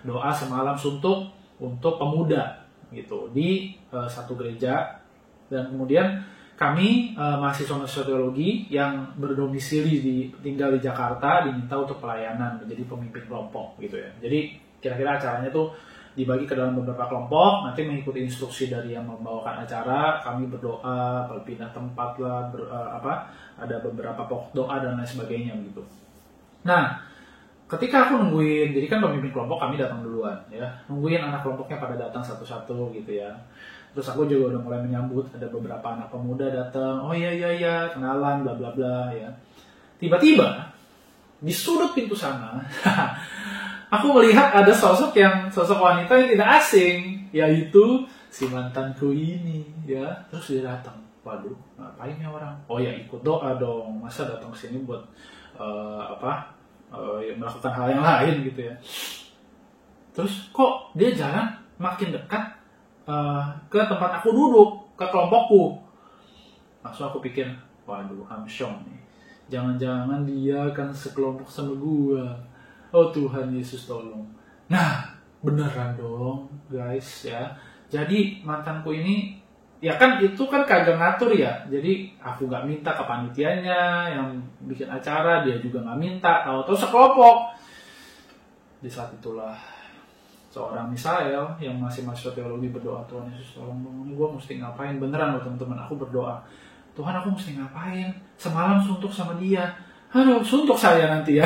Doa semalam suntuk untuk pemuda gitu di satu gereja. Dan kemudian kami mahasiswa teologi yang berdomisili tinggal di Jakarta diminta untuk pelayanan menjadi pemimpin kelompok gitu ya. Jadi kira-kira acaranya tuh dibagi ke dalam beberapa kelompok, nanti mengikuti instruksi dari yang membawakan acara, kami berdoa, berpindah tempat lah, ada beberapa pokok doa dan lain sebagainya gitu. Nah, ketika aku nungguin, jadi kan pemimpin kelompok kami datang duluan ya, nungguin anak kelompoknya pada datang satu-satu gitu ya. Terus aku juga udah mulai menyambut, ada beberapa anak pemuda datang, oh iya kenalan bla bla bla ya. Tiba-tiba di sudut pintu sana aku melihat ada sosok wanita yang tidak asing, yaitu si mantanku ini ya. Terus dia datang, waduh ngapain ya orang? Oh ya ikut doa dong, masa datang sini buat melakukan hal yang lain gitu ya. Terus kok dia jalan makin dekat ke tempat aku duduk, ke kelompokku. Langsung aku pikir, waduh, amsyong nih. Jangan-jangan dia kan sekelompok sama gua. Oh Tuhan Yesus tolong. Nah, beneran dong, guys ya. Jadi mantanku ini, ya kan itu kan kagak ngatur ya. Jadi aku gak minta ke panitianya yang bikin acara, dia juga gak minta. Tahu-tahu sekelompok. Di saat itulah seorang Misael yang masih mahasiswa teologi berdoa, Tuhan Yesus tolong dong, ini gue mesti ngapain? Beneran loh teman-teman, aku berdoa, Tuhan aku mesti ngapain? Semalam suntuk sama dia, aduh suntuk saya nanti ya.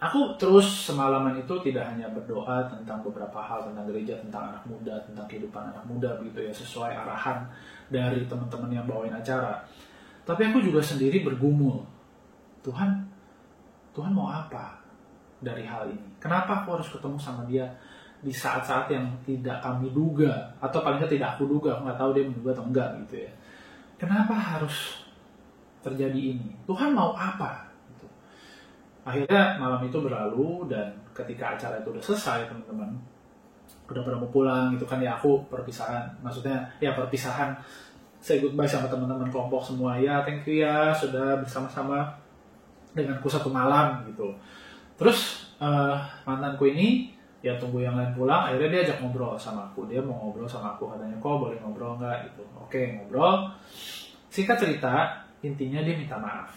Aku terus semalaman itu tidak hanya berdoa tentang beberapa hal, tentang gereja, tentang anak muda, tentang kehidupan anak muda begitu ya, sesuai arahan dari teman-teman yang bawain acara. Tapi aku juga sendiri bergumul, Tuhan mau apa dari hal ini? Kenapa aku harus ketemu sama dia di saat-saat yang tidak kami duga, atau paling tidak aku duga, aku nggak tahu dia menduga atau enggak gitu ya. Kenapa harus terjadi ini? Tuhan mau apa? Gitu. Akhirnya malam itu berlalu dan ketika acara itu udah selesai teman-teman, udah pada mau pulang gitu kan ya, aku perpisahan, maksudnya ya perpisahan, saya goodbye sama teman-teman kelompok semua ya, thank you ya sudah bersama-sama denganku satu malam gitu. Terus mantanku ini ya tunggu yang lain pulang, akhirnya dia ajak ngobrol sama aku, dia mau ngobrol sama aku, katanya kok boleh ngobrol nggak gitu. Oke, ngobrol. Singkat cerita, intinya dia minta maaf.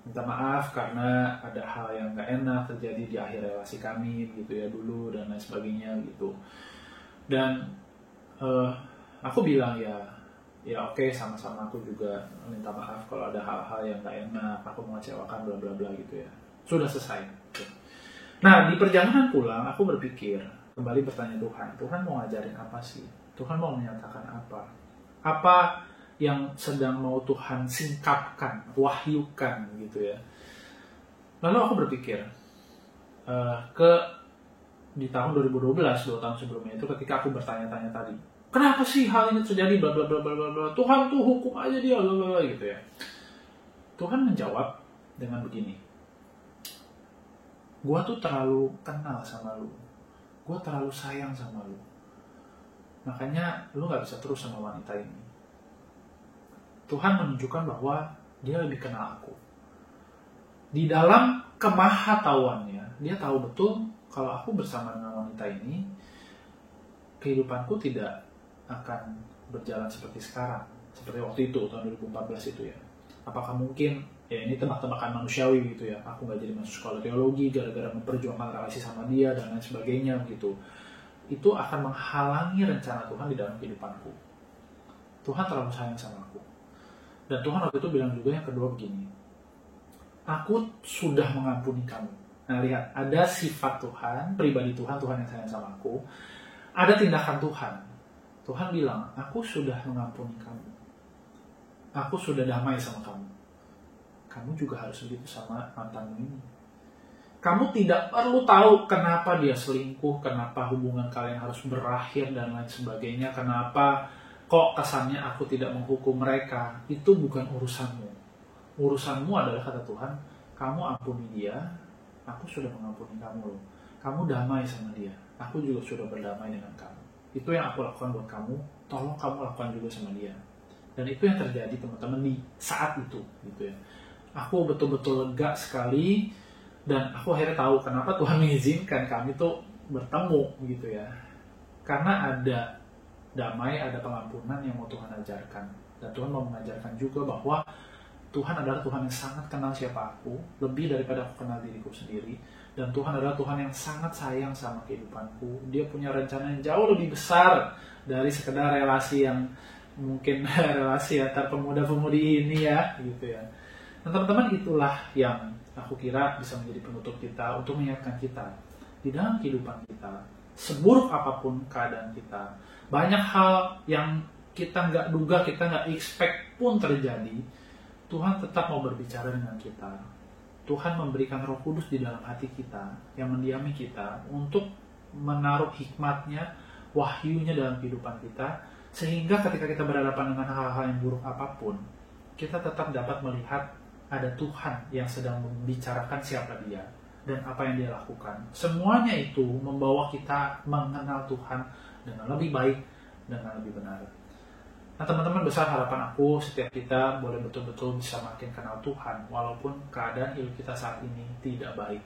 minta maaf karena ada hal yang gak enak terjadi di akhir relasi kami gitu ya dulu dan lain sebagainya gitu. Dan aku bilang ya oke, sama-sama aku juga minta maaf kalau ada hal-hal yang gak enak, aku mengecewakan bla bla bla gitu ya. Sudah selesai. Nah, di perjalanan pulang aku berpikir, kembali bertanya Tuhan mau ngajarin apa sih? Tuhan mau menyatakan apa? Apa yang sedang mau Tuhan singkapkan, wahyukan gitu ya. Lalu aku berpikir di tahun 2012, 2 tahun sebelumnya itu, ketika aku bertanya-tanya tadi, kenapa sih hal ini terjadi, bla bla bla bla bla, Tuhan tuh hukum aja dia, bla bla bla gitu ya. Tuhan menjawab dengan begini, gua tuh terlalu kenal sama lu, gua terlalu sayang sama lu, makanya lu gak bisa terus sama wanita ini. Tuhan menunjukkan bahwa dia lebih kenal aku. Di dalam kemahatauannya, dia tahu betul kalau aku bersama dengan wanita ini, kehidupanku tidak akan berjalan seperti sekarang, seperti waktu itu, tahun 2014 itu ya. Apakah mungkin, ya ini tebak-tebakan manusiawi gitu ya, aku gak jadi masuk sekolah teologi gara-gara memperjuangkan relasi sama dia dan lain sebagainya gitu. Itu akan menghalangi rencana Tuhan di dalam kehidupanku. Tuhan terlalu sayang sama aku. Dan Tuhan waktu itu bilang juga yang kedua begini, aku sudah mengampuni kamu. Nah lihat, ada sifat Tuhan, pribadi Tuhan yang sayang sama aku. Ada tindakan Tuhan. Tuhan bilang, aku sudah mengampuni kamu. Aku sudah damai sama kamu. Kamu juga harus begitu sama mantanmu ini. Kamu tidak perlu tahu kenapa dia selingkuh, kenapa hubungan kalian harus berakhir dan lain sebagainya, kenapa kok kesannya aku tidak menghukum mereka. Itu bukan urusanmu. Urusanmu adalah, kata Tuhan, kamu ampuni dia, aku sudah mengampuni kamu loh. Kamu damai sama dia, aku juga sudah berdamai dengan kamu. Itu yang aku lakukan buat kamu, tolong kamu lakukan juga sama dia. Dan itu yang terjadi teman-teman di saat itu gitu ya. Aku betul-betul lega sekali, dan aku akhirnya tahu kenapa Tuhan mengizinkan kami tuh bertemu gitu ya. Karena ada damai, ada pengampunan yang mau Tuhan ajarkan. Dan Tuhan mau mengajarkan juga bahwa Tuhan adalah Tuhan yang sangat kenal siapa aku, lebih daripada aku kenal diriku sendiri. Dan Tuhan adalah Tuhan yang sangat sayang sama kehidupanku. Dia punya rencana yang jauh lebih besar dari sekedar relasi yang mungkin relasi antar pemuda-pemudi ini ya, gitu ya. Dan teman-teman, itulah yang aku kira bisa menjadi penutup kita untuk mengingatkan kita di dalam kehidupan kita, seburuk apapun keadaan kita, banyak hal yang kita nggak duga, kita nggak expect pun terjadi, Tuhan tetap mau berbicara dengan kita. Tuhan memberikan Roh Kudus di dalam hati kita yang mendiami kita untuk menaruh hikmatnya, wahyunya dalam kehidupan kita, sehingga ketika kita berhadapan dengan hal-hal yang buruk apapun, kita tetap dapat melihat ada Tuhan yang sedang membicarakan siapa dia dan apa yang dia lakukan. Semuanya itu membawa kita mengenal Tuhan dengan lebih baik, dengan lebih benar. Nah teman-teman, besar harapan aku setiap kita boleh betul-betul bisa makin kenal Tuhan, walaupun keadaan hidup kita saat ini tidak baik.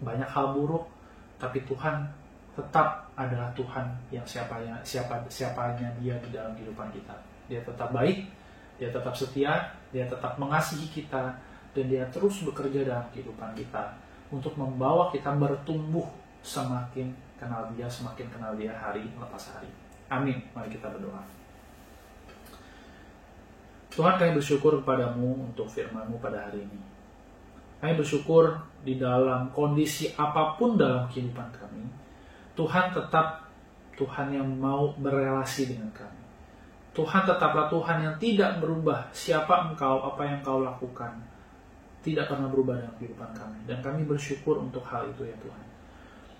Banyak hal buruk, tapi Tuhan tetap adalah Tuhan yang siapanya dia di dalam kehidupan kita. Dia tetap baik, dia tetap setia, dia tetap mengasihi kita, dan dia terus bekerja dalam kehidupan kita untuk membawa kita bertumbuh semakin kenal dia hari lepas hari. Amin. Mari kita berdoa. Tuhan, kami bersyukur kepadamu untuk firman-Mu pada hari ini. Kami bersyukur di dalam kondisi apapun dalam kehidupan kami, Tuhan tetap Tuhan yang mau berelasi dengan kami. Tuhan tetaplah Tuhan yang tidak berubah. Siapa Engkau, apa yang Engkau lakukan, tidak pernah berubah dalam kehidupan kami. Dan kami bersyukur untuk hal itu ya Tuhan.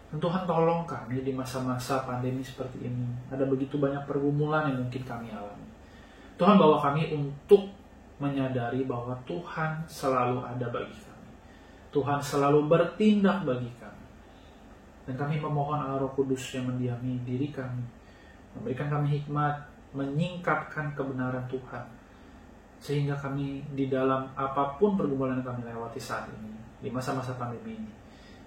Dan Tuhan tolong kami di masa-masa pandemi seperti ini. Ada begitu banyak pergumulan yang mungkin kami alami. Tuhan bawa kami untuk menyadari bahwa Tuhan selalu ada bagi kami. Tuhan selalu bertindak bagi kami. Dan kami memohon Allah Roh Kudus yang mendiami diri kami, memberikan kami hikmat, menyingkapkan kebenaran Tuhan, sehingga kami di dalam apapun pergumulan yang kami lewati saat ini, di masa-masa pandemi ini,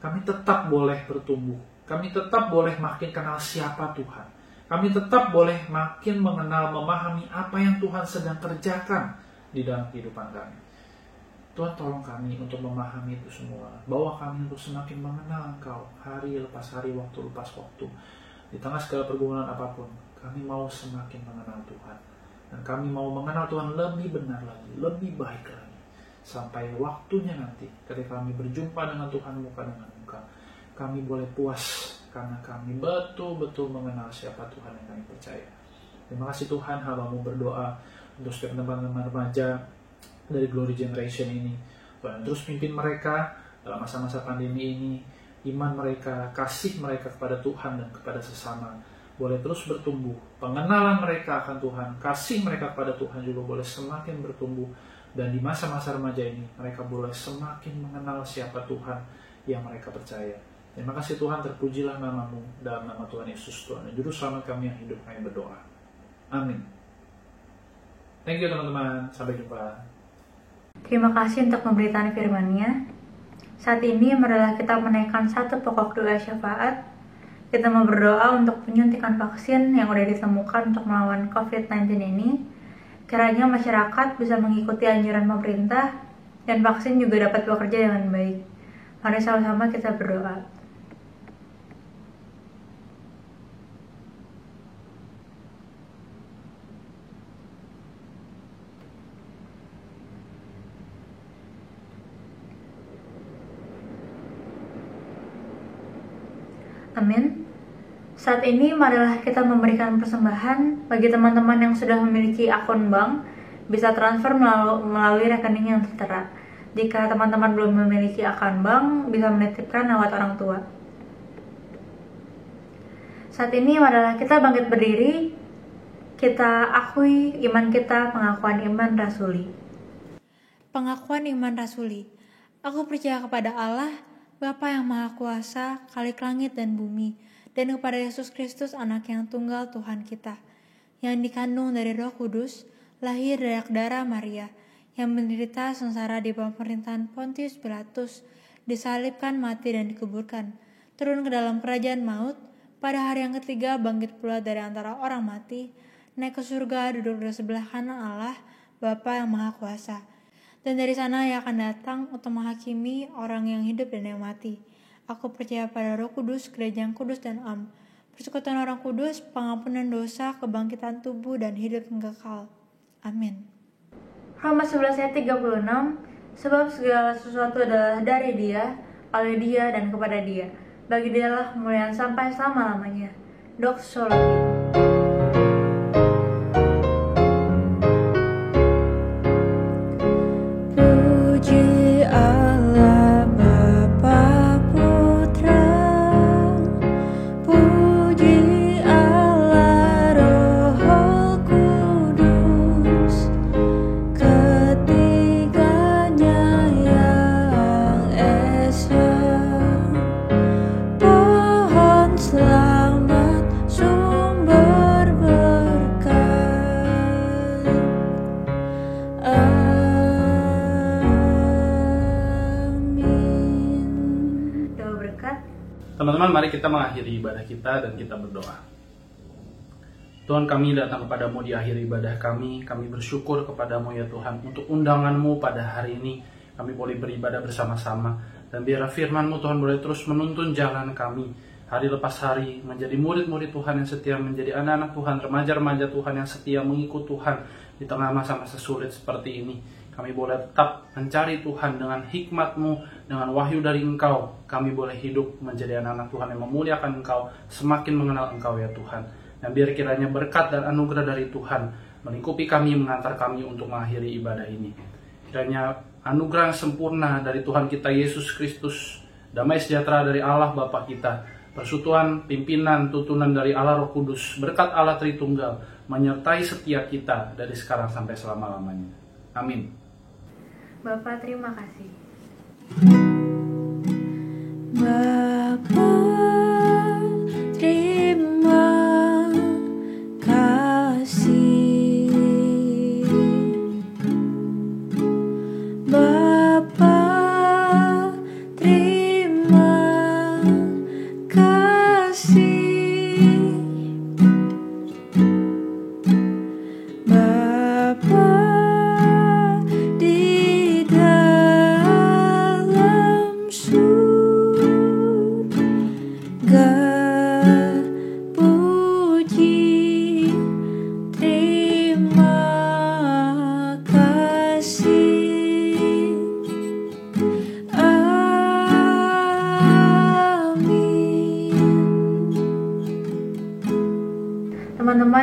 kami tetap boleh bertumbuh, kami tetap boleh makin kenal siapa Tuhan, kami tetap boleh makin mengenal, memahami apa yang Tuhan sedang kerjakan di dalam kehidupan kami. Tuhan tolong kami untuk memahami itu semua. Bawa kami untuk semakin mengenal Engkau hari lepas hari, waktu lepas waktu. Di tengah segala pergumulan apapun, kami mau semakin mengenal Tuhan. Dan kami mau mengenal Tuhan lebih benar lagi, lebih baik lagi. Sampai waktunya nanti, ketika kami berjumpa dengan Tuhan muka dengan muka, kami boleh puas karena kami betul-betul mengenal siapa Tuhan yang kami percaya. Terima kasih Tuhan, hamba-Mu berdoa untuk setiap teman-teman remaja dari Glory Generation ini. Tuhan terus pimpin mereka dalam masa-masa pandemi ini. Iman mereka, kasih mereka kepada Tuhan dan kepada sesama boleh terus bertumbuh. Pengenalan mereka akan Tuhan, kasih mereka kepada Tuhan juga boleh semakin bertumbuh. Dan di masa-masa remaja ini mereka boleh semakin mengenal siapa Tuhan yang mereka percaya. Terima kasih Tuhan, terpujilah nama-Mu dalam nama Tuhan Yesus, Tuhan dan Juru Selamat kami yang hidup, kami berdoa. Amin. Thank you teman-teman, sampai jumpa. Terima kasih untuk pemberitaan firman-Nya. Saat ini marilah kita menaikkan satu pokok doa syafaat. Kita mau berdoa untuk penyuntikan vaksin yang sudah ditemukan untuk melawan COVID-19 ini. Kiranya masyarakat bisa mengikuti anjuran pemerintah dan vaksin juga dapat bekerja dengan baik. Mari sama-sama kita berdoa. Amin. Saat ini marilah kita memberikan persembahan bagi teman-teman yang sudah memiliki akun bank, bisa transfer melalui rekening yang tertera. Jika teman-teman belum memiliki akun bank, bisa menitipkan lewat orang tua. Saat ini marilah kita bangkit berdiri, kita akui iman kita, pengakuan iman rasuli. Pengakuan iman rasuli. Aku percaya kepada Allah, Bapa yang Maha Kuasa, Khalik langit dan bumi, dan kepada Yesus Kristus, Anak yang tunggal Tuhan kita, yang dikandung dari Roh Kudus, lahir dari darah Maria, yang menderita sengsara di bawah pemerintahan Pontius Pilatus, disalibkan, mati dan dikuburkan, turun ke dalam kerajaan maut, pada hari yang ketiga bangkit pula dari antara orang mati, naik ke surga, duduk di sebelah kanan Allah, Bapa yang Maha Kuasa. Dan dari sana ia akan datang untuk menghakimi orang yang hidup dan yang mati. Aku percaya pada Roh Kudus, gereja yang kudus dan am, persekutuan orang kudus, pengampunan dosa, kebangkitan tubuh, dan hidup yang kekal. Amin. Roma 11 ayat 36, sebab segala sesuatu adalah dari Dia, oleh Dia, dan kepada Dia. Bagi Dialah kemuliaan sampai selama-lamanya. Doxology. Teman-teman, mari kita mengakhiri ibadah kita dan kita berdoa. Tuhan, kami datang kepadamu di akhir ibadah kami bersyukur kepadamu ya Tuhan, untuk undanganmu pada hari ini, kami boleh beribadah bersama-sama, dan biarlah firman-Mu Tuhan boleh terus menuntun jalan kami, hari lepas hari, menjadi murid-murid Tuhan yang setia, menjadi anak-anak Tuhan, remaja-remaja Tuhan yang setia mengikut Tuhan, di tengah masa-masa sulit seperti ini. Kami boleh tetap mencari Tuhan dengan hikmat-Mu, dengan wahyu dari Engkau. Kami boleh hidup menjadi anak-anak Tuhan yang memuliakan Engkau, semakin mengenal Engkau ya Tuhan. Dan biar kiranya berkat dan anugerah dari Tuhan melingkupi kami, mengantar kami untuk mengakhiri ibadah ini. Kiranya anugerah yang sempurna dari Tuhan kita Yesus Kristus, damai sejahtera dari Allah Bapa kita, persekutuan, pimpinan, tuntunan dari Allah Roh Kudus, berkat Allah Tritunggal, menyertai setiap kita dari sekarang sampai selama-lamanya. Amin. Bapak, terima kasih. Bapak, terima kasih. Bapak, terima kasih. Bapak, di dalam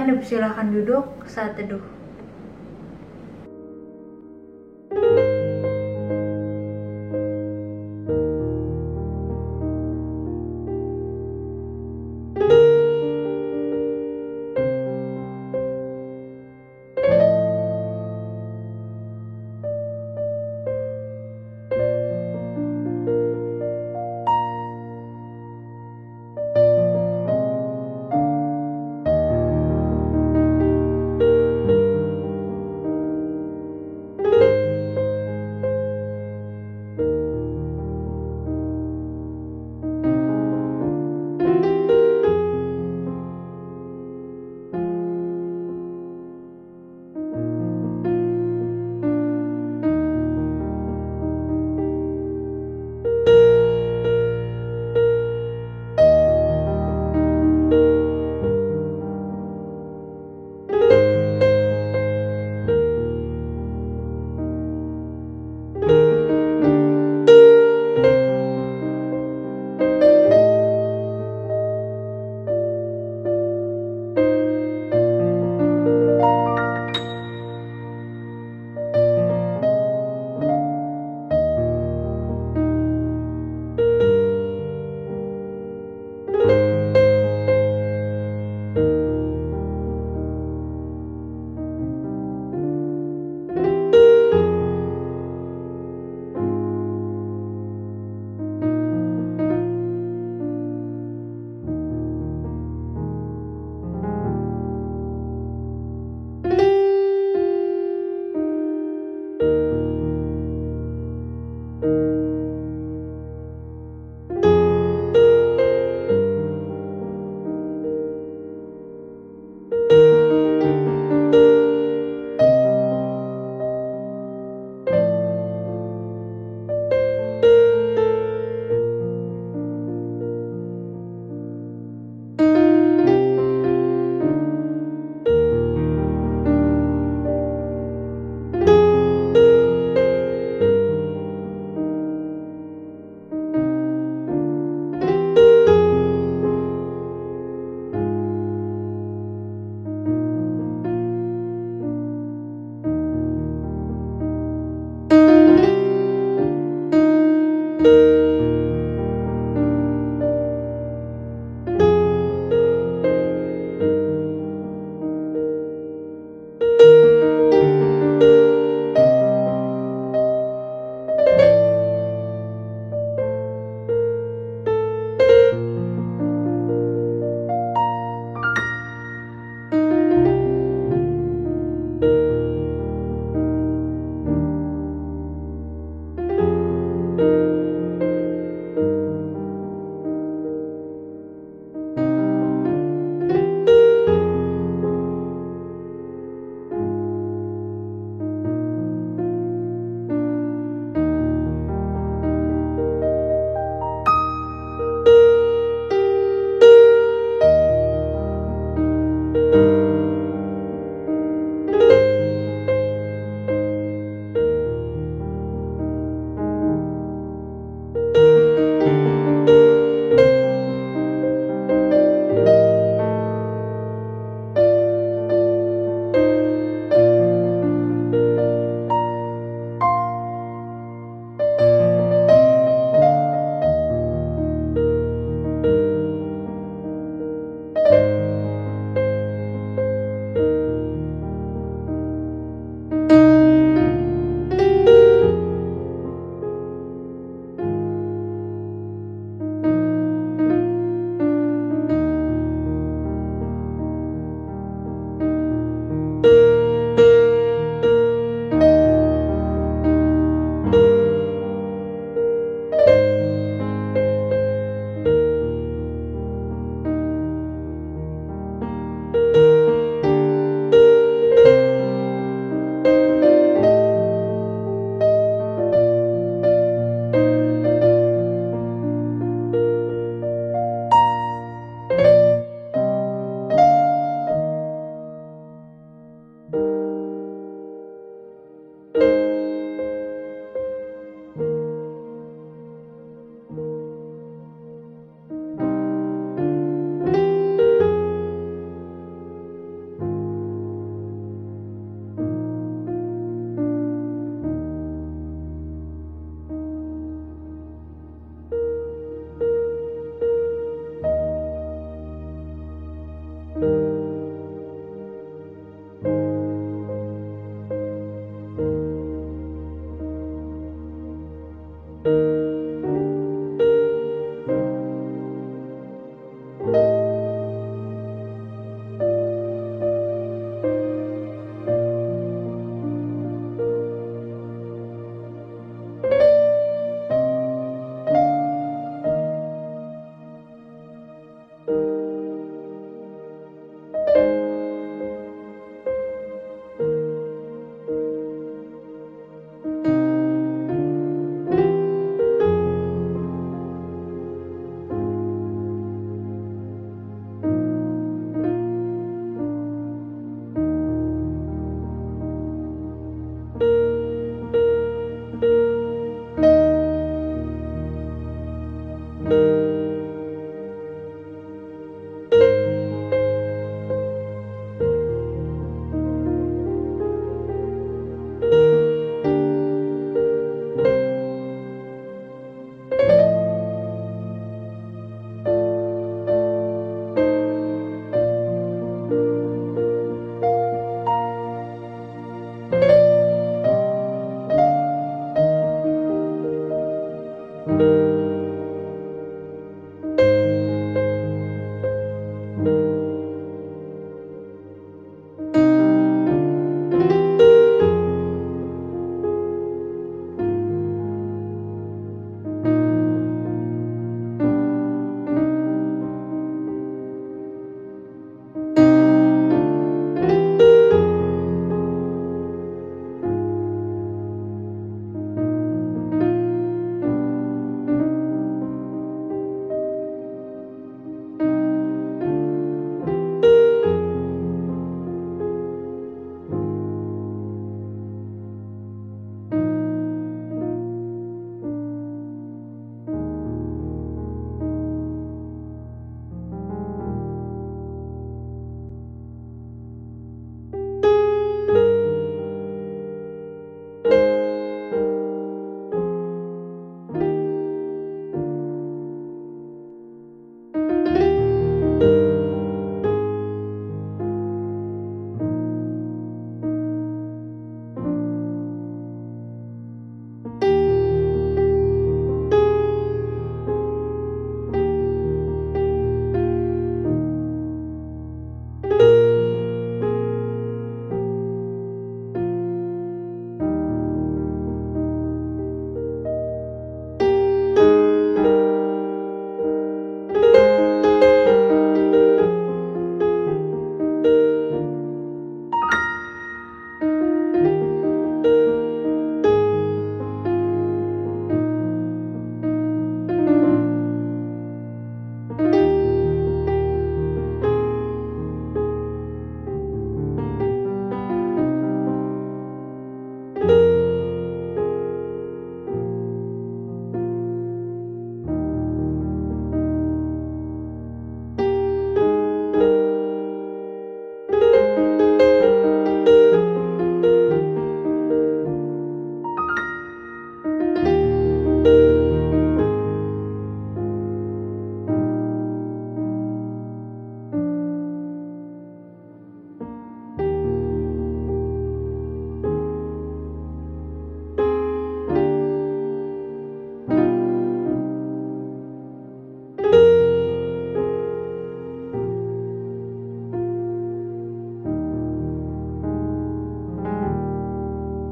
Teman-teman dipersilahkan duduk saat teduh.